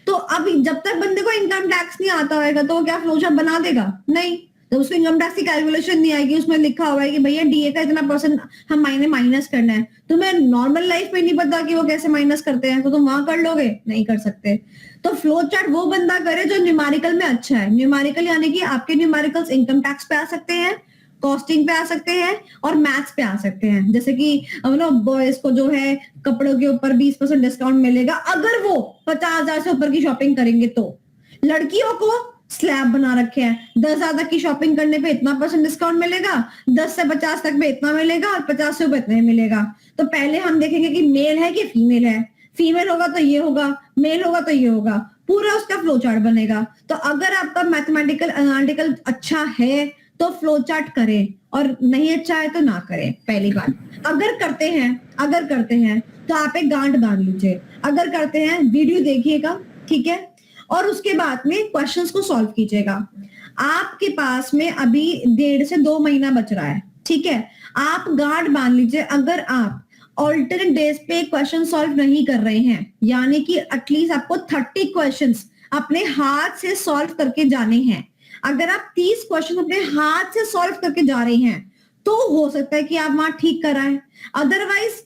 तो अब जब तक बंदे को इनकम टैक्स नहीं आता होगा तो क्या फ्लो चार्ट बना देगा? नहीं, तो उसको इनकम टैक्स की कैलकुलेशन नहीं आएगी, उसमें लिखा हुआ है कि भैया डीए का इतना % हम महीने माइनस करना है। तुम्हें नॉर्मल लाइफ में नहीं पता कि वो कैसे माइनस करते हैं, तो तुम वहां कर लोगे? नहीं कर सकते। तो फ्लो चार्ट वो बंदा करे जो न्यूमेरिकल में अच्छा है। न्यूमेरिकल यानी कि आपके न्यूमेरिकल्स इनकम टैक्स पे आ सकते हैं, कॉस्टिंग पे आ सकते हैं और मैथ्स पे आ सकते हैं। जैसे कि बॉयज को जो है कपड़ों के ऊपर 20% डिस्काउंट मिलेगा अगर वो 50,000 से ऊपर की शॉपिंग करेंगे। तो लड़कियों को स्लैब बना रखे हैं, 10,000 तक की शॉपिंग करने पे इतना % डिस्काउंट मिलेगा, 10 से 50 तक में इतना मिलेगा और 50 से ऊपर इतना ही मिलेगा। तो पहले हम देखेंगे कि मेल है कि फीमेल है, फीमेल होगा तो ये होगा, मेल होगा तो ये होगा, पूरा उसका फ्लो चार्ट बनेगा। तो अगर आपका मैथमेटिकल एनालिटिकल अच्छा है तो फ्लो चार्ट करें और नहीं अच्छा है तो ना करें। पहली बात, अगर करते हैं तो आप एक गांठ बांध लीजिए, अगर करते हैं वीडियो देखिएगा, ठीक है, और उसके बाद में क्वेश्चंस को सॉल्व कीजिएगा। आपके पास में अभी 1.5 से 2 महीना बच रहा है, ठीक है, आप गांठ बांध लीजिए। अगर आप ऑल्टरनेट डेज पे क्वेश्चन सॉल्व नहीं कर रहे हैं, यानी कि एटलीस्ट आपको 30 क्वेश्चंस अपने हाथ से सॉल्व करके जाने हैं। अगर आप 30 क्वेश्चन अपने हाथ से सॉल्व करके जा रहे हैं तो हो सकता है कि आप वहां ठीक कराएं, अदरवाइज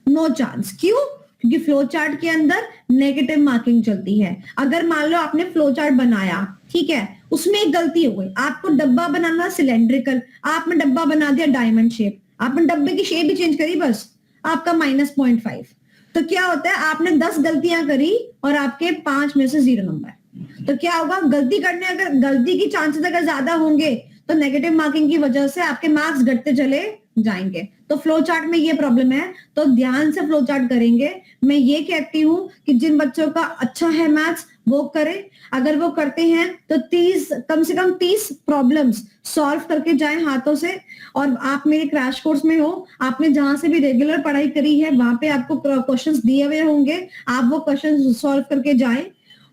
नो चांस। क्यों? क्योंकि फ्लो चार्ट के अंदर नेगेटिव मार्किंग चलती है। अगर मान लो आपने फ्लो चार्ट बनाया, ठीक है, उसमें एक गलती हो गई, आपको डब्बा बनाना सिलेंड्रिकल, आपने डब्बा बना दिया डायमंड शेप, आपने डब्बे की शेप भी चेंज करी, बस आपका -0.5। तो क्या होता है, आपने 10 गलतियां करी और आपके 5 में से 0 नंबर। तो क्या होगा, अगर गलती की चांसेस अगर ज्यादा होंगे तो नेगेटिव मार्किंग की वजह से आपके मार्क्स घटते चले जाएंगे। तो फ्लो चार्ट में ये प्रॉब्लम है, तो ध्यान से फ्लो चार्ट करेंगे। मैं ये कहती हूँ कि जिन बच्चों का अच्छा है मैथ्स वो करें, अगर वो करते हैं तो कम से कम 30 प्रॉब्लम्स सॉल्व करके जाएं हाथों से। और आप मेरे क्रैश कोर्स में हो, आपने जहां से भी रेगुलर पढ़ाई करी है वहां पे आपको क्वेश्चंस दिए हुए होंगे, आप वो क्वेश्चन सॉल्व करके जाएं।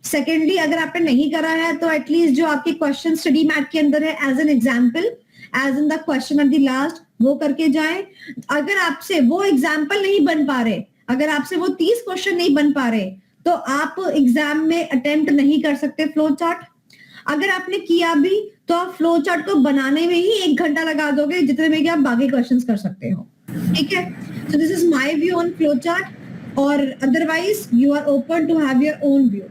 सेकेंडली, अगर आपने नहीं करा है तो एटलीस्ट जो आपके क्वेश्चन स्टडी मैट के अंदर है as an example, as in the question at the last, वो करके जाएं। अगर आपसे वो एग्जाम्पल नहीं बन पा रहे, अगर आपसे वो 30 क्वेश्चन नहीं बन पा रहे, तो आप एग्जाम में अटेम्प्ट नहीं कर सकते फ्लो चार्ट। अगर आपने किया भी तो आप फ्लो चार्ट को बनाने में ही 1 घंटा लगा दोगे, जितने में कि आप बाकी क्वेश्चंस कर सकते हो। ठीक है, so this is my view on flow chart, और otherwise you are open to have your own view।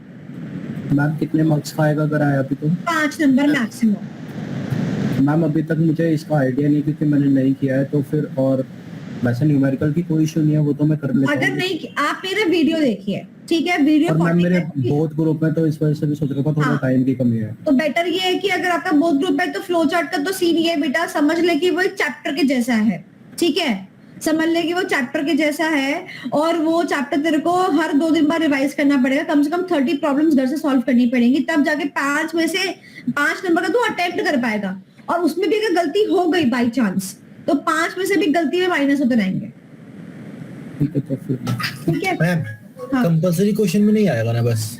Ma'am कितने मार्क्स का आएगा अगर आया अभी तो? 5 नंबर मैक्सिमम। मैम अभी तक मुझे इसका आइडिया नहीं क्योंकि मैंने नहीं किया है, तो फिर और वैसे न्यूमेरिकल की कोई इशू नहीं है, वो तो मैं कर लेता हूँ। अगर नहीं, आप मेरा वीडियो देखिए, ठीक है, वीडियो और मैम मेरे 45 बहुत ग्रुप में, तो इस वजह से भी सोच रहा था थोड़ा टाइम की कमी है। तो बेटर ये है कि अगर आपका बहुत ग्रुप है तो फ्लो चार्ट का तो सीन ये है बेटा, समझ ले कि वो एक चैप्टर के जैसा है। ठीक है, समझ ले कि वो चैप्टर के जैसा है, और वो चैप्टर तेरे को हर 2 दिन बाद रिवाइज करना पड़ेगा, कम से कम 30 प्रॉब्लम्स घर से सॉल्व करनी पड़ेंगी, तब जाके 5 में से 5 नंबर का तू अटेम्प्ट कर पाएगा। और उसमें भी अगर गलती हो गई बाई चांस, तो 5 में से भी गलती में माइनस होते रहेंगे। ठीक है, तो फिर ठीक है, मैम हाँ। कंपल्सरी क्वेश्चन में नहीं आएगा ना? बस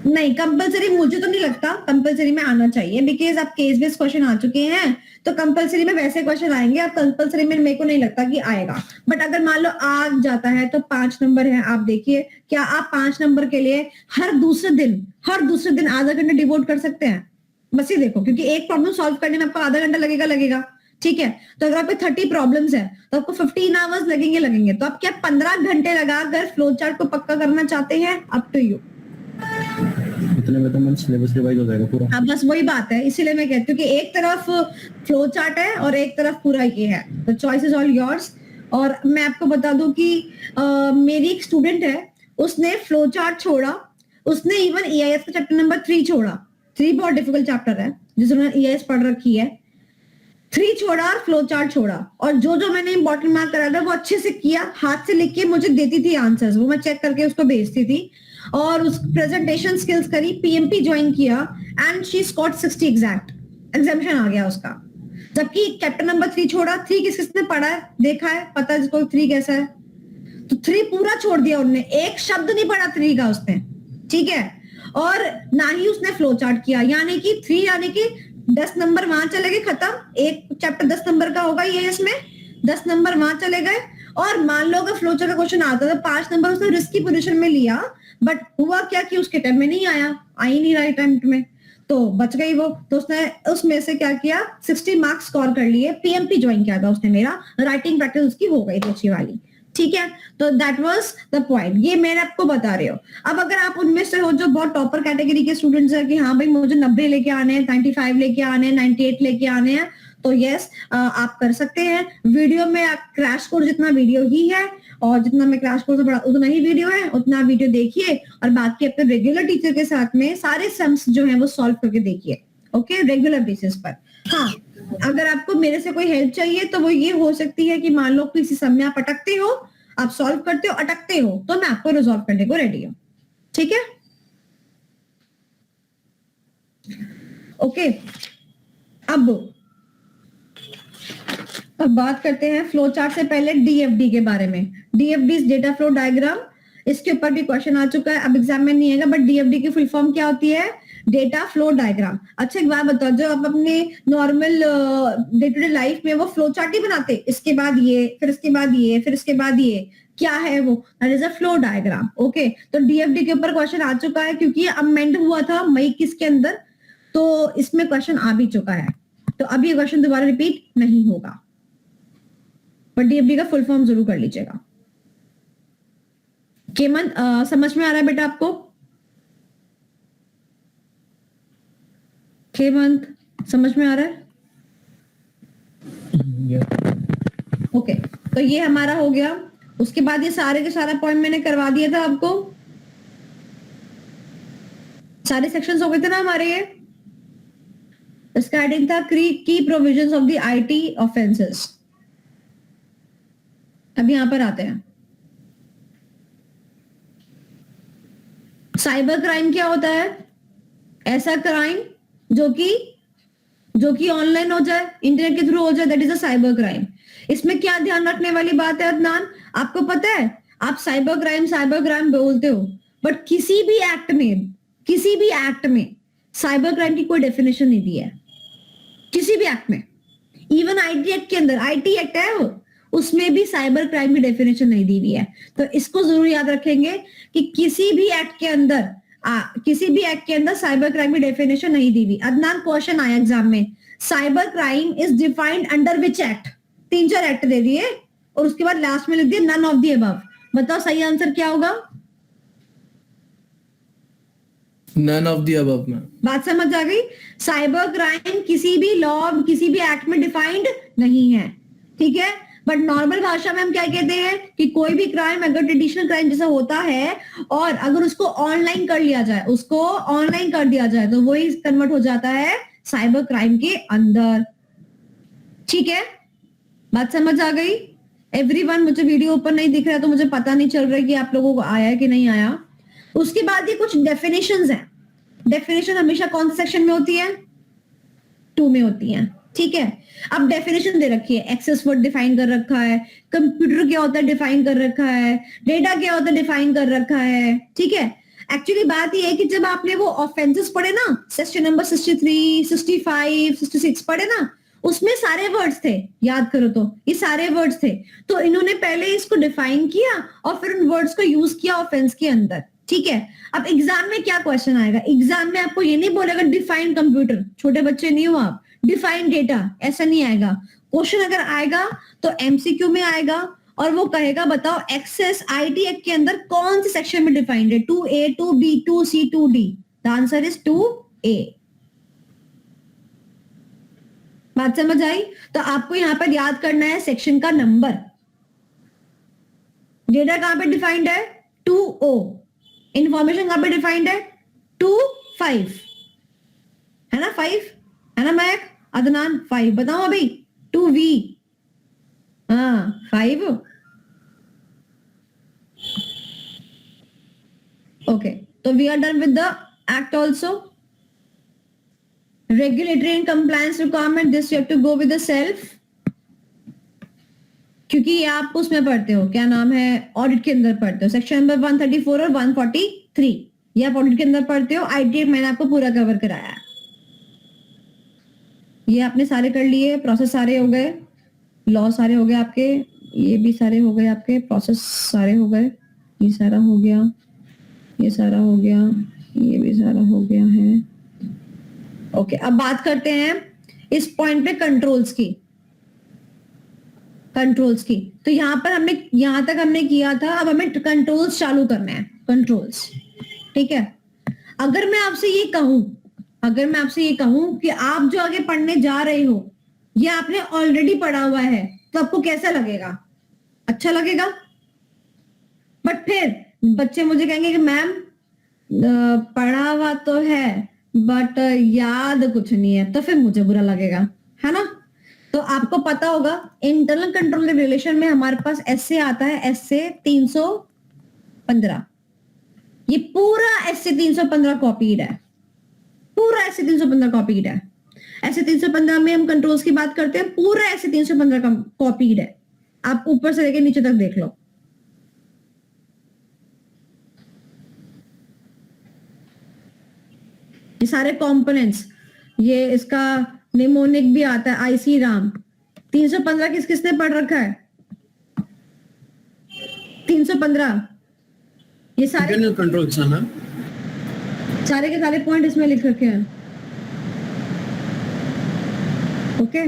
नहीं, कंपलसरी मुझे तो नहीं लगता कंपलसरी में आना चाहिए, बिकॉज आप केस बेस्ड क्वेश्चन आ चुके हैं, तो कंपलसरी में वैसे क्वेश्चन आएंगे, अब कंपलसरी में मेरे को नहीं लगता कि आएगा। बट अगर मान लो आ जाता है तो 5 नंबर है, आप देखिए क्या आप 5 नंबर के लिए हर दूसरे दिन आधा घंटा डिवोट कर सकते हैं? बस ये देखो, क्योंकि एक प्रॉब्लम सॉल्व करने में आपको आधा घंटा लगेगा। ठीक है, तो अगर आपको 30 प्रॉब्लम्स है तो आपको 15 आवर्स लगेंगे। तो आप क्या 15 घंटे लगाकर फ्लो चार्ट को पक्का करना चाहते हैं? Up to you. इतने में तो मेरा सिलेबस रिवाइज हो जाएगा पूरा। हाँ, बस वही बात है, इसीलिए मैं कहती हूँ कि एक तरफ फ्लो चार्ट है और एक तरफ पूरा ये है, तो चॉइस इज ऑल योर्स। और मैं आपको बता दूं कि मेरी एक स्टूडेंट है, उसने फ्लो चार्ट छोड़ा, उसने इवन EIS का चैप्टर नंबर 3 छोड़ा। 3 बहुत डिफिकल्ट चैप्टर है, जिसने EIS पढ़ रखी है। 3 छोड़ा और फ्लो चार्ट छोड़ा, और जो मैंने इंपॉर्टेंट मार्क कराया था वो अच्छे से किया, हाथ से लिख के मुझे देती थी आंसर्स, वो मैं चेक करके उसको भेजती थी, और उस प्रेजेंटेशन स्किल्स करी, PMP ज्वाइन किया, and she scored 60 exact, examination आ गया उसका। जबकि चैप्टर नंबर 3 छोड़ा। 3 किसने पढ़ा है, देखा है, पता है जिसको 3 कैसा है, तो 3 पूरा छोड़ दिया उन्होंने, एक शब्द नहीं पढ़ा 3 का उसने। ठीक है, और ना ही उसने फ्लो चार्ट किया, यानी कि 3 यानी कि 10 नंबर वहां चले गए, खत्म। एक चैप्टर 10 नंबर का होगा ये, इसमें 10 नंबर वहां चले गए। और मान लो अगर फ्लो चार्ट का क्वेश्चन आता तो 5 नंबर उसने रिस्की पोजीशन में लिया, बट हुआ क्या कि उसके टाइम में नहीं आया, आ ही नहीं रहा टाइम में, तो बच गई वो। तो उसने उसमें से क्या किया, 60 मार्क्स स्कोर कर लिए। PMP ज्वाइन किया था उसने मेरा, राइटिंग प्रैक्टिस उसकी हो गई थी अच्छी वाली। ठीक है, तो दैट वाज द पॉइंट, ये मैंने आपको बता रही हूँ। अब अगर आप उनमें से हो जो बहुत टॉपर कैटेगरी के स्टूडेंट्स है कि हाँ भाई मुझे 90 लेके आने हैं, 95 लेके आने हैं, 98 लेके आने हैं, तो यस आप कर सकते हैं। वीडियो में आप क्रैश कोर्स जितना वीडियो ही है, और जितना मैं क्रैश कोर्स पढ़ा उतना ही वीडियो है, उतना वीडियो देखिए, और बाकी अपने रेगुलर टीचर के साथ में सारे सम्स जो है वो सॉल्व करके देखिए, ओके, रेगुलर बेसिस पर। हाँ, अगर आपको मेरे से कोई हेल्प चाहिए तो वो ये हो सकती है कि मान लो किसी सम में आप अटकते हो, आप सॉल्व करते हो, अटकते हो, तो मैं आपको रिजॉल्व करने को रेडी हूँ। ठीक है, ओके। अब बात करते हैं फ्लो चार्ट से पहले DFD के बारे में। DFD डेटा फ्लो डायग्राम, इसके ऊपर भी क्वेश्चन आ चुका है, अब एग्जाम में नहीं आएगा, बट DFD की फुल फॉर्म क्या होती है, डेटा फ्लो डायग्राम। अच्छा एक बात बताओ, जो आप अपने normal day to day life में वो फ्लो चार्ट ही बनाते, इसके बाद ये, फिर इसके बाद ये, फिर इसके बाद ये, क्या है वो, that is a flow diagram. Okay, तो DFD के ऊपर क्वेश्चन आ चुका है, क्योंकि ये अमेंड हुआ था मई के अंदर, तो इसमें क्वेश्चन आ भी चुका है, तो अब ये क्वेश्चन दोबारा रिपीट नहीं होगा, बट DFD का फुल फॉर्म जरूर कर लीजिएगा। केमन समझ में आ रहा है बेटा आपको? केमंत समझ में आ रहा है? ओके, तो ये हमारा हो गया। उसके बाद ये सारे के सारा पॉइंट मैंने करवा दिया था आपको, सारे सेक्शंस हो गए थे ना हमारे। ये इसका हेडिंग था की provisions of the IT offences. अब यहां पर आते हैं, साइबर क्राइम क्या होता है? ऐसा क्राइम जो कि ऑनलाइन हो जाए, इंटरनेट के थ्रू हो जाए, that is a cyber crime. इसमें क्या ध्यान रखने वाली बात है अदनान, आपको पता है आप साइबर क्राइम बोलते हो, बट किसी भी एक्ट में साइबर क्राइम की कोई डेफिनेशन नहीं दी है, किसी भी एक्ट में। इवन IT एक्ट के अंदर, IT एक्ट है वो, उसमें भी साइबर क्राइम की डेफिनेशन नहीं दी हुई है। तो इसको जरूर याद रखेंगे कि किसी भी एक्ट के अंदर साइबर क्राइम की डेफिनेशन नहीं दी हुई। अदनान, क्वेश्चन आया एग्जाम में, cyber crime is defined under which act? 3-4 act दे दिए और उसके बाद लास्ट में लिख दिया नन ऑफ द अबव। बताओ सही आंसर क्या होगा? नन ऑफ द अबव में। बात समझ आ गई? साइबर क्राइम किसी भी लॉ, किसी भी एक्ट में डिफाइंड नहीं है, ठीक है। बट नॉर्मल भाषा में हम क्या कहते हैं कि कोई भी क्राइम अगर ट्रेडिशनल क्राइम जैसा होता है और अगर उसको ऑनलाइन कर लिया जाए, उसको ऑनलाइन कर दिया जाए, तो वही कन्वर्ट हो जाता है साइबर क्राइम के अंदर, ठीक है। बात समझ आ गई? एवरीवन, मुझे वीडियो ऊपर नहीं दिख रहा है तो मुझे पता नहीं चल रहा है कि आप लोगों को आया है कि नहीं आया। उसके बाद ये कुछ डेफिनेशंस हैं। डेफिनेशन हमेशा कौन से सेक्शन में होती है? 2 में होती है, ठीक है। अब डेफिनेशन दे रखी है, एक्सेस वर्ड डिफाइन कर रखा है, कंप्यूटर क्या होता है डिफाइन कर रखा है, डेटा क्या होता है डिफाइन कर रखा है, ठीक है। एक्चुअली बात ये है कि जब आपने वो ऑफेंसेस पढ़े ना, सेक्शन नंबर 63, 65, 66 पढ़े ना, उसमें सारे वर्ड्स थे, याद करो तो ये सारे वर्ड्स थे। तो इन्होंने पहले इसको डिफाइन किया और फिर उन वर्ड्स को यूज किया ऑफेंस के अंदर, ठीक है। अब एग्जाम में क्या क्वेश्चन आएगा? एग्जाम में आपको ये नहीं बोलेगा डिफाइन कंप्यूटर, छोटे बच्चे नहीं हो आप, डिफाइन डेटा, ऐसा नहीं आएगा। क्वेश्चन अगर आएगा तो एमसीक्यू में आएगा और वो कहेगा बताओ एक्सेस आईटी एक्ट के अंदर कौन से सेक्शन में डिफाइंड है, 2A, 2B, 2C, 2D। The answer is 2A। बात समझ आई? तो आपको यहां पर याद करना है सेक्शन का नंबर। डेटा कहां पे डिफाइंड है? 2O। इंफॉर्मेशन कहां पे डिफाइंड है? 2-5 है ना, 5 है ना महक, अदनान 5 बताओ अभी। 2V, हाँ 5। ओके, तो we are done with the act also. Regulatory and compliance requirement, this you have to go with the self, क्योंकि ये आप उसमें पढ़ते हो, क्या नाम है, ऑडिट के अंदर पढ़ते हो, सेक्शन नंबर 134 और 143 ये आप ऑडिट के अंदर पढ़ते हो। आईटी मैंने आपको पूरा कवर कराया है। ये आपने सारे कर लिए, प्रोसेस सारे हो गए, लॉ सारे हो गए आपके, ये भी सारे हो गए आपके, प्रोसेस सारे हो गए, ये सारा हो गया, ये सारा हो गया, ये भी सारा हो गया है। ओके, अब बात करते हैं इस पॉइंट पे कंट्रोल्स की। कंट्रोल्स की तो यहां पर हमने, यहां तक हमने किया था, अब हमें कंट्रोल्स चालू करना है, कंट्रोल्स, ठीक है। अगर मैं आपसे ये कहूं, अगर मैं आपसे ये कहूं कि आप जो आगे पढ़ने जा रहे हो ये आपने ऑलरेडी पढ़ा हुआ है, तो आपको कैसा लगेगा? अच्छा लगेगा। बट फिर बच्चे मुझे कहेंगे कि मैम पढ़ा हुआ तो है बट याद कुछ नहीं है, तो फिर मुझे बुरा लगेगा, है ना। तो आपको पता होगा इंटरनल कंट्रोल रेगुलेशन में हमारे पास एसए आता है, एसए 315। ये पूरा एसए 315 कॉपीड है, पूरा एसए 315 कॉपीड है। एसए 315 में हम कंट्रोल्स की बात करते हैं, पूरा एसए 315 का कॉपीड है। आप ऊपर से लेके नीचे तक देख लो। ये सारे कंपोनेंट्स, ये इसका निमोनिक भी आता है, आईसी राम। 315 किस किसने पढ़ रखा है? 315 ये सारे इंटरनल कंट्रोल्स है मैम, सारे के सारे पॉइंट इसमें लिख रखे हैं। ओके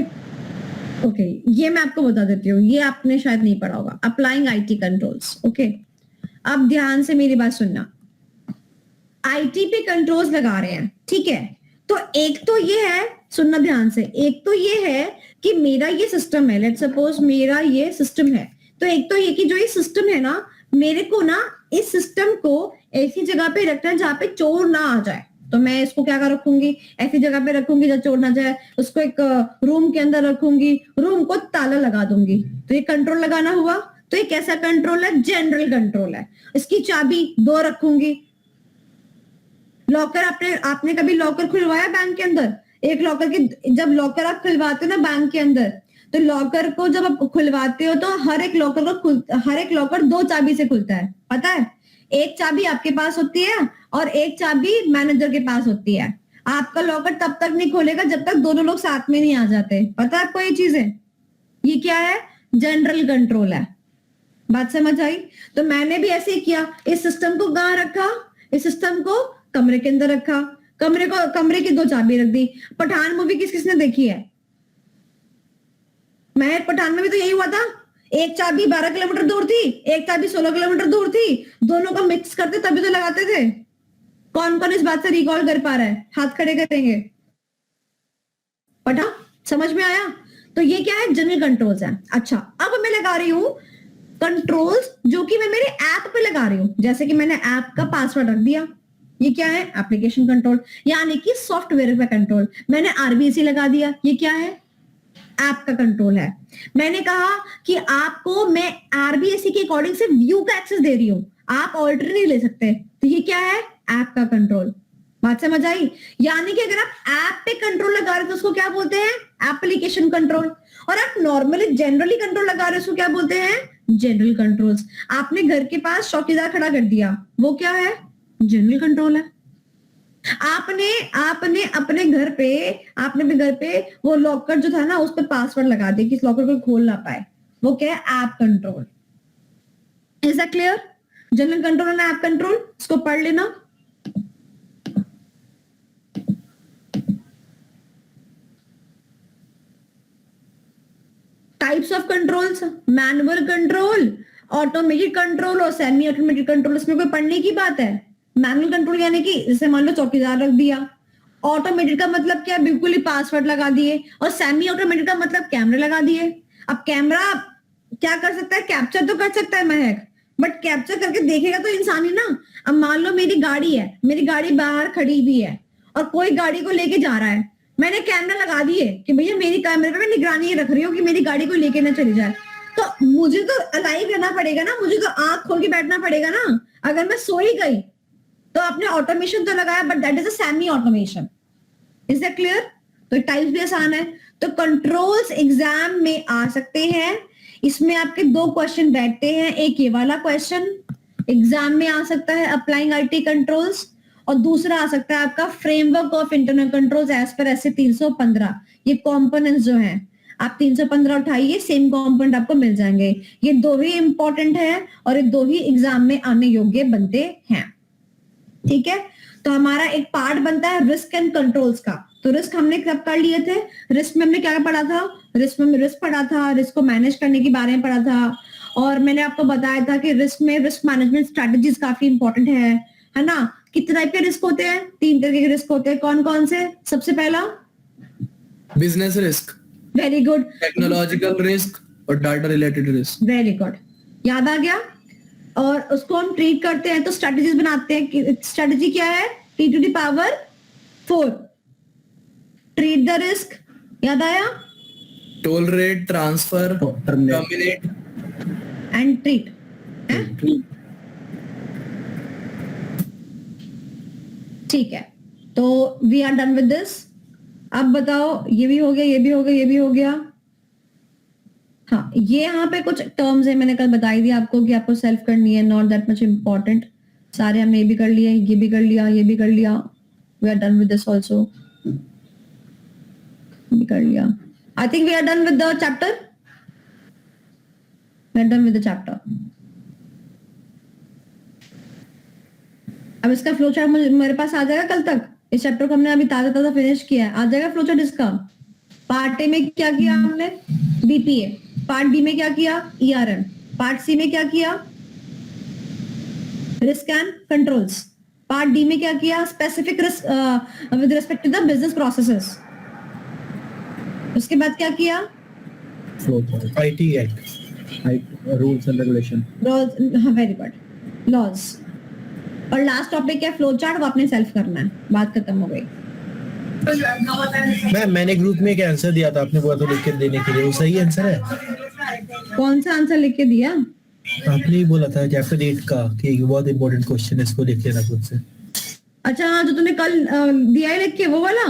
ओके, ये मैं आपको बता देती हूँ, ये आपने शायद नहीं पढ़ा होगा, अप्लाइंग आईटी कंट्रोल्स। ओके, अब ध्यान से मेरी बात सुनना। आईटी पे कंट्रोल्स लगा रहे हैं, ठीक है। तो एक तो ये है, सुनना ध्यान से, एक तो ये है कि मेरा ये सिस्टम है, लेट्स सपोज मेरा ये सिस्टम है, तो एक तो ये कि जो ये सिस्टम है ना, मेरे को ना इस सिस्टम को ऐसी जगह पे रखना है जहाँ पे चोर ना आ जाए। तो मैं इसको क्या कर रखूंगी, ऐसी जगह पे रखूंगी जहाँ चोर ना जाए। उसको एक रूम के अंदर रखूंगी, रूम को ताला लगा दूंगी। तो ये कंट्रोल लगाना हुआ। तो ये कैसा कंट्रोल है? जनरल कंट्रोल है। इसकी चाबी 2 रखूंगी। लॉकर, आपने कभी लॉकर खुलवाया बैंक के अंदर? एक लॉकर के, जब लॉकर आप खुलवाते हो ना बैंक के अंदर, तो लॉकर को जब आप खुलवाते हो तो हर एक लॉकर 2 चाबी से खुलता है, पता है। एक चाबी आपके पास होती है और एक चाबी मैनेजर के पास होती है। आपका लॉकर तब तक नहीं खोलेगा जब तक दोनों लोग साथ में नहीं आ जाते। पता है आपको ये चीजें? ये क्या है? जनरल कंट्रोल है। बात समझ आई? तो मैंने भी ऐसे ही किया, इस सिस्टम को कहां रखा, इस सिस्टम को कमरे के अंदर रखा, कमरे की 2 चाबी रख दी। पठान मूवी किसने देखी है? मैं पठान में भी तो यही हुआ था, एक चाबी 12 किलोमीटर दूर थी, एक चाबी 16 किलोमीटर दूर थी, दोनों को मिक्स करते तभी तो लगाते थे। कौन कौन इस बात से रिकॉल कर पा रहा है? हाथ खड़े करेंगे। पठा समझ में आया? तो ये क्या है? जनरल कंट्रोल्स है। अच्छा, अब मैं लगा रही हूं कंट्रोल्स जो कि मैं मेरे ऐप पे लगा रही हूं। जैसे कि मैंने ऐप का पासवर्ड रख दिया, ये क्या है? एप्लीकेशन कंट्रोल, यानी कि सॉफ्टवेयर का कंट्रोल। मैंने आरबीसी लगा दिया, ये क्या है? ऐप का कंट्रोल है। मैंने कहा कि आपको मैं आरबीएससी के अकॉर्डिंग से व्यू का एक्सेस दे रही हूं, आप ऑल्टर नहीं ले सकते, तो ये क्या है? ऐप का कंट्रोल। बात समझ आई? यानी कि अगर आप ऐप पे कंट्रोल लगा रहे हो तो उसको क्या बोलते हैं? Application control. और आप नॉर्मली जनरली कंट्रोल लगा रहे हो उसको क्या बोलते हैं? General controls. आपने घर के पास चौकीदार खड़ा कर दिया, वो क्या है? जनरल कंट्रोल है। आपने अपने घर पे वो लॉकर जो था ना उस पे पासवर्ड लगा दिया कि इस लॉकर को खोल ना पाए, वो क्या है? App control. Is that clear? General control and app control, इसको पढ़ लेना। Types of controls, manual control, automatic control और सेमी ऑटोमेटिक कंट्रोल। इसमें कोई पढ़ने की बात है? मैनुअल कंट्रोल यानी कि जैसे मान लो चौकीदार रख दिया। ऑटोमेटिक का मतलब क्या? बिल्कुल ही पासवर्ड लगा दिए। और सेमी ऑटोमेटिक का मतलब कैमरे लगा दिए। अब कैमरा क्या कर सकता है? कैप्चर तो कर सकता है महक, बट कैप्चर करके देखेगा तो इंसान ही ना। अब मान लो मेरी गाड़ी है, मेरी गाड़ी बाहर खड़ी हुई है और कोई गाड़ी को लेके जा रहा है, मैंने कैमरा लगा दिए कि भैया मेरी कैमरे पे मैं निगरानी रख रही हूँ कि मेरी गाड़ी को लेके ना चली जाए, तो मुझे तो अलाइव रहना पड़ेगा ना, मुझे तो आंख खोल के बैठना पड़ेगा ना। अगर मैं सो ही गई तो आपने ऑटोमेशन तो लगाया, but that is a semi automation. Is that clear? तो टाइप्स भी आसान है। तो कंट्रोल्स एग्जाम में आ सकते हैं। इसमें आपके 2 क्वेश्चन बैठते हैं। एक ये वाला क्वेश्चन एग्जाम में आ सकता है, अप्लाइंग आईटी कंट्रोल्स, और दूसरा आ सकता है आपका framework of internal controls as per ऐसे 315। ये कंपोनेंट्स जो हैं आप 315 उठाइए, सेम कंपोनेंट आपको मिल जाएंगे। ये 2 ही इंपॉर्टेंट है और ये 2 ही एग्जाम में आने योग्य बनते हैं। ठीक है, तो हमारा एक पार्ट बनता है रिस्क एंड कंट्रोल्स का। तो रिस्क हमने कब कर लिए थे? रिस्क में हमने क्या पढ़ा था? रिस्क में रिस्क पढ़ा था, रिस्क को मैनेज करने के बारे में पढ़ा था, और मैंने आपको बताया था कि रिस्क में रिस्क मैनेजमेंट स्ट्रेटजीज काफी इंपॉर्टेंट है ना। कितने टाइप के रिस्क होते हैं? 3 तरह के रिस्क होते हैं। कौन कौन से? सबसे पहला business risk, very good, technological risk और data related risk. Very good, याद आ गया। और उसको हम ट्रीट करते हैं तो स्ट्रेटजीज बनाते हैं। स्ट्रेटजी क्या है? T⁴ ट्रीट द रिस्क, याद आया? Tolerate, transfer, terminate and treat. ठीक है, तो we are done with this. अब बताओ, ये भी हो गया, ये भी हो गया, ये भी हो गया। हाँ, ये यहाँ पे कुछ टर्म्स है, मैंने कल बताई थी आपको कि आपको सेल्फ करनी है, नॉट दैट मच इम्पोर्टेंट। सारे हमने ये भी कर लिए, ये भी कर लिया, ये भी कर लिया। We are done with this also, भी कर लिया। I think we are done with the chapter. We are done with the chapter. अब इसका फ्लो चार्ट मेरे पास आ जाएगा कल तक। इस चैप्टर को हमने अभी ताजा ताजा फिनिश किया है, आ जाएगा फ्लो चार्ट इसका। पार्ट ए में क्या किया हमने? बीपीए। पार्ट बी में क्या किया? ईआरएम। पार्ट सी में क्या किया? Risk and controls. Part D में क्या किया? Specific risk with respect to the business processes. उसके बाद क्या किया? IT act, rules and regulation. Very good, laws. और लास्ट टॉपिक है फ्लो चार्ट, वो आपने सेल्फ करना है। बात खत्म हो गई। मैंने ग्रुप में एक आंसर दिया था, आपने बोला था लिख के देने के लिए, वो सही आंसर है? कौन सा आंसर लिख के दिया? आपने ही बोला था चैप्टर 8 का कि एक बहुत इंपॉर्टेंट क्वेश्चन है, इसको लिख लेना खुद से। अच्छा हाँ, जो तूने कल दिया है लिख के, वो वाला?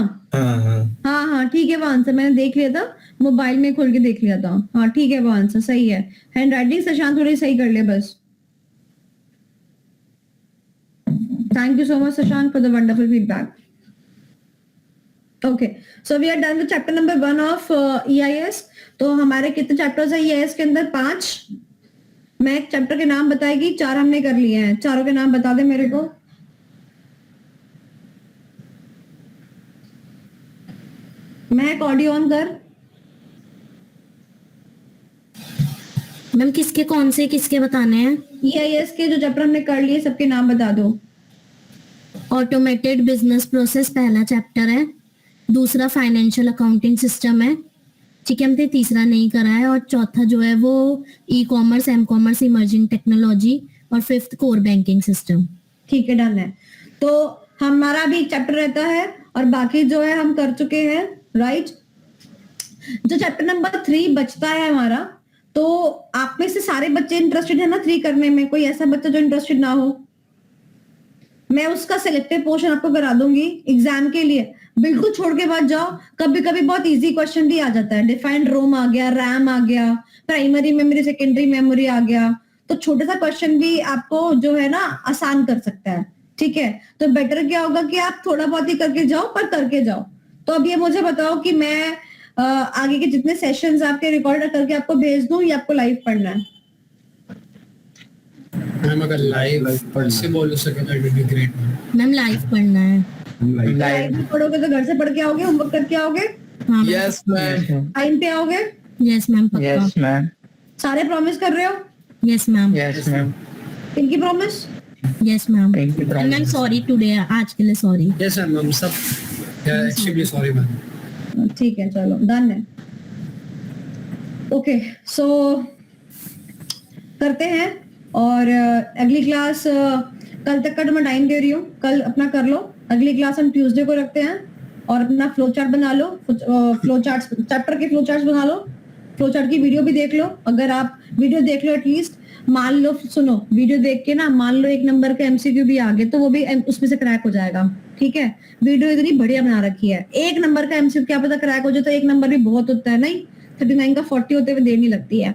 हाँ, ठीक है, वो आंसर मैंने देख लिया था, मोबाइल में खोल के देख लिया था। हाँ ठीक है, वो आंसर सही है। हैंड राइटिंग शशांक थोड़ी सही कर ले बस। Thank you so much Shashank for the wonderful feedback. Okay, so we are done with chapter number 1 of EIS. तो हमारे कितने चैप्टर्स है EIS के अंदर? 5. मैं एक चैप्टर के नाम बताएगी, 4 हमने कर लिए हैं. चारों के नाम बता दे मेरे को. मैं ऑडियो ऑन कर. मैम किसके बताने हैं? EIS के जो चैप्टर हमने कर लिए सबके नाम बता दो. ऑटोमेटेड बिजनेस प्रोसेस पहला चैप्टर है, दूसरा फाइनेंशियल अकाउंटिंग सिस्टम है, ठीक है, हमने तीसरा नहीं करा है, और चौथा जो है वो e commerce, m commerce, emerging technology, और 5th कोर बैंकिंग सिस्टम. ठीक है, डन है. तो हमारा भी चैप्टर रहता है और बाकी जो है हम कर चुके हैं, राइट. जो चैप्टर नंबर 3 बचता है हमारा, तो आप में से सारे बच्चे इंटरेस्टेड है ना 3 करने में? कोई ऐसा बच्चा जो इंटरेस्टेड ना हो? मैं उसका सिलेक्टिव पोर्शन आपको करा दूंगी एग्जाम के लिए. बिल्कुल छोड़ के मत जाओ. कभी कभी बहुत इजी क्वेश्चन भी आ जाता है. डिफाइंड रोम आ गया, रैम आ गया, प्राइमरी मेमोरी, सेकेंडरी मेमोरी आ गया. तो छोटा सा क्वेश्चन भी आपको जो है ना आसान कर सकता है. ठीक है, तो बेटर क्या होगा कि आप थोड़ा बहुत ही करके जाओ, पर करके जाओ. तो अब ये मुझे बताओ कि मैं आगे के जितने सेशंस आपके रिकॉर्ड करके आपको भेज दूं या आपको लाइव पढ़ना है? मैम अगर लाइव से बोल सके तो it will be great. Ma'am live पढ़ना है. लाइव में पढ़ोगे तो घर से पढ़ के आओगे, होमवर्क करके आओगे, हाँ यस मैम. टाइम पे आओगे? यस मैम, पक्का. Yes ma'am. सारे प्रॉमिस कर रहे हो? Yes ma'am. Yes ma'am. इनकी promise? Yes ma'am. Thank you, and ma'am sorry today, आज के लिए सॉरी. यस मैम, हम सब एक्चुअली सॉरी मैम. ठीक है, चलो डन है. ओके, सो करते हैं. और अगली क्लास कल तक का मैं टाइम दे रही हूँ, कल अपना कर लो. अगली क्लास हम ट्यूसडे को रखते हैं और अपना फ्लो चार्ट बना लो. फ्लो चार्ट, चैप्टर के फ्लो चार्ट बना लो. फ्लो चार्ट की वीडियो भी देख लो. अगर आप वीडियो देख लो एटलीस्ट, मान लो, सुनो, वीडियो देख के ना मान लो 1 नंबर का MCQ भी आ गए तो वो भी उसमें से क्रैक हो जाएगा. ठीक है, वीडियो इतनी बढ़िया बना रखी है. 1 नंबर का MCQ क्या पता क्रैक हो जाए, तो 1 नंबर भी बहुत होता है. नहीं, 39 का 40 होते हुए देर नहीं लगती है.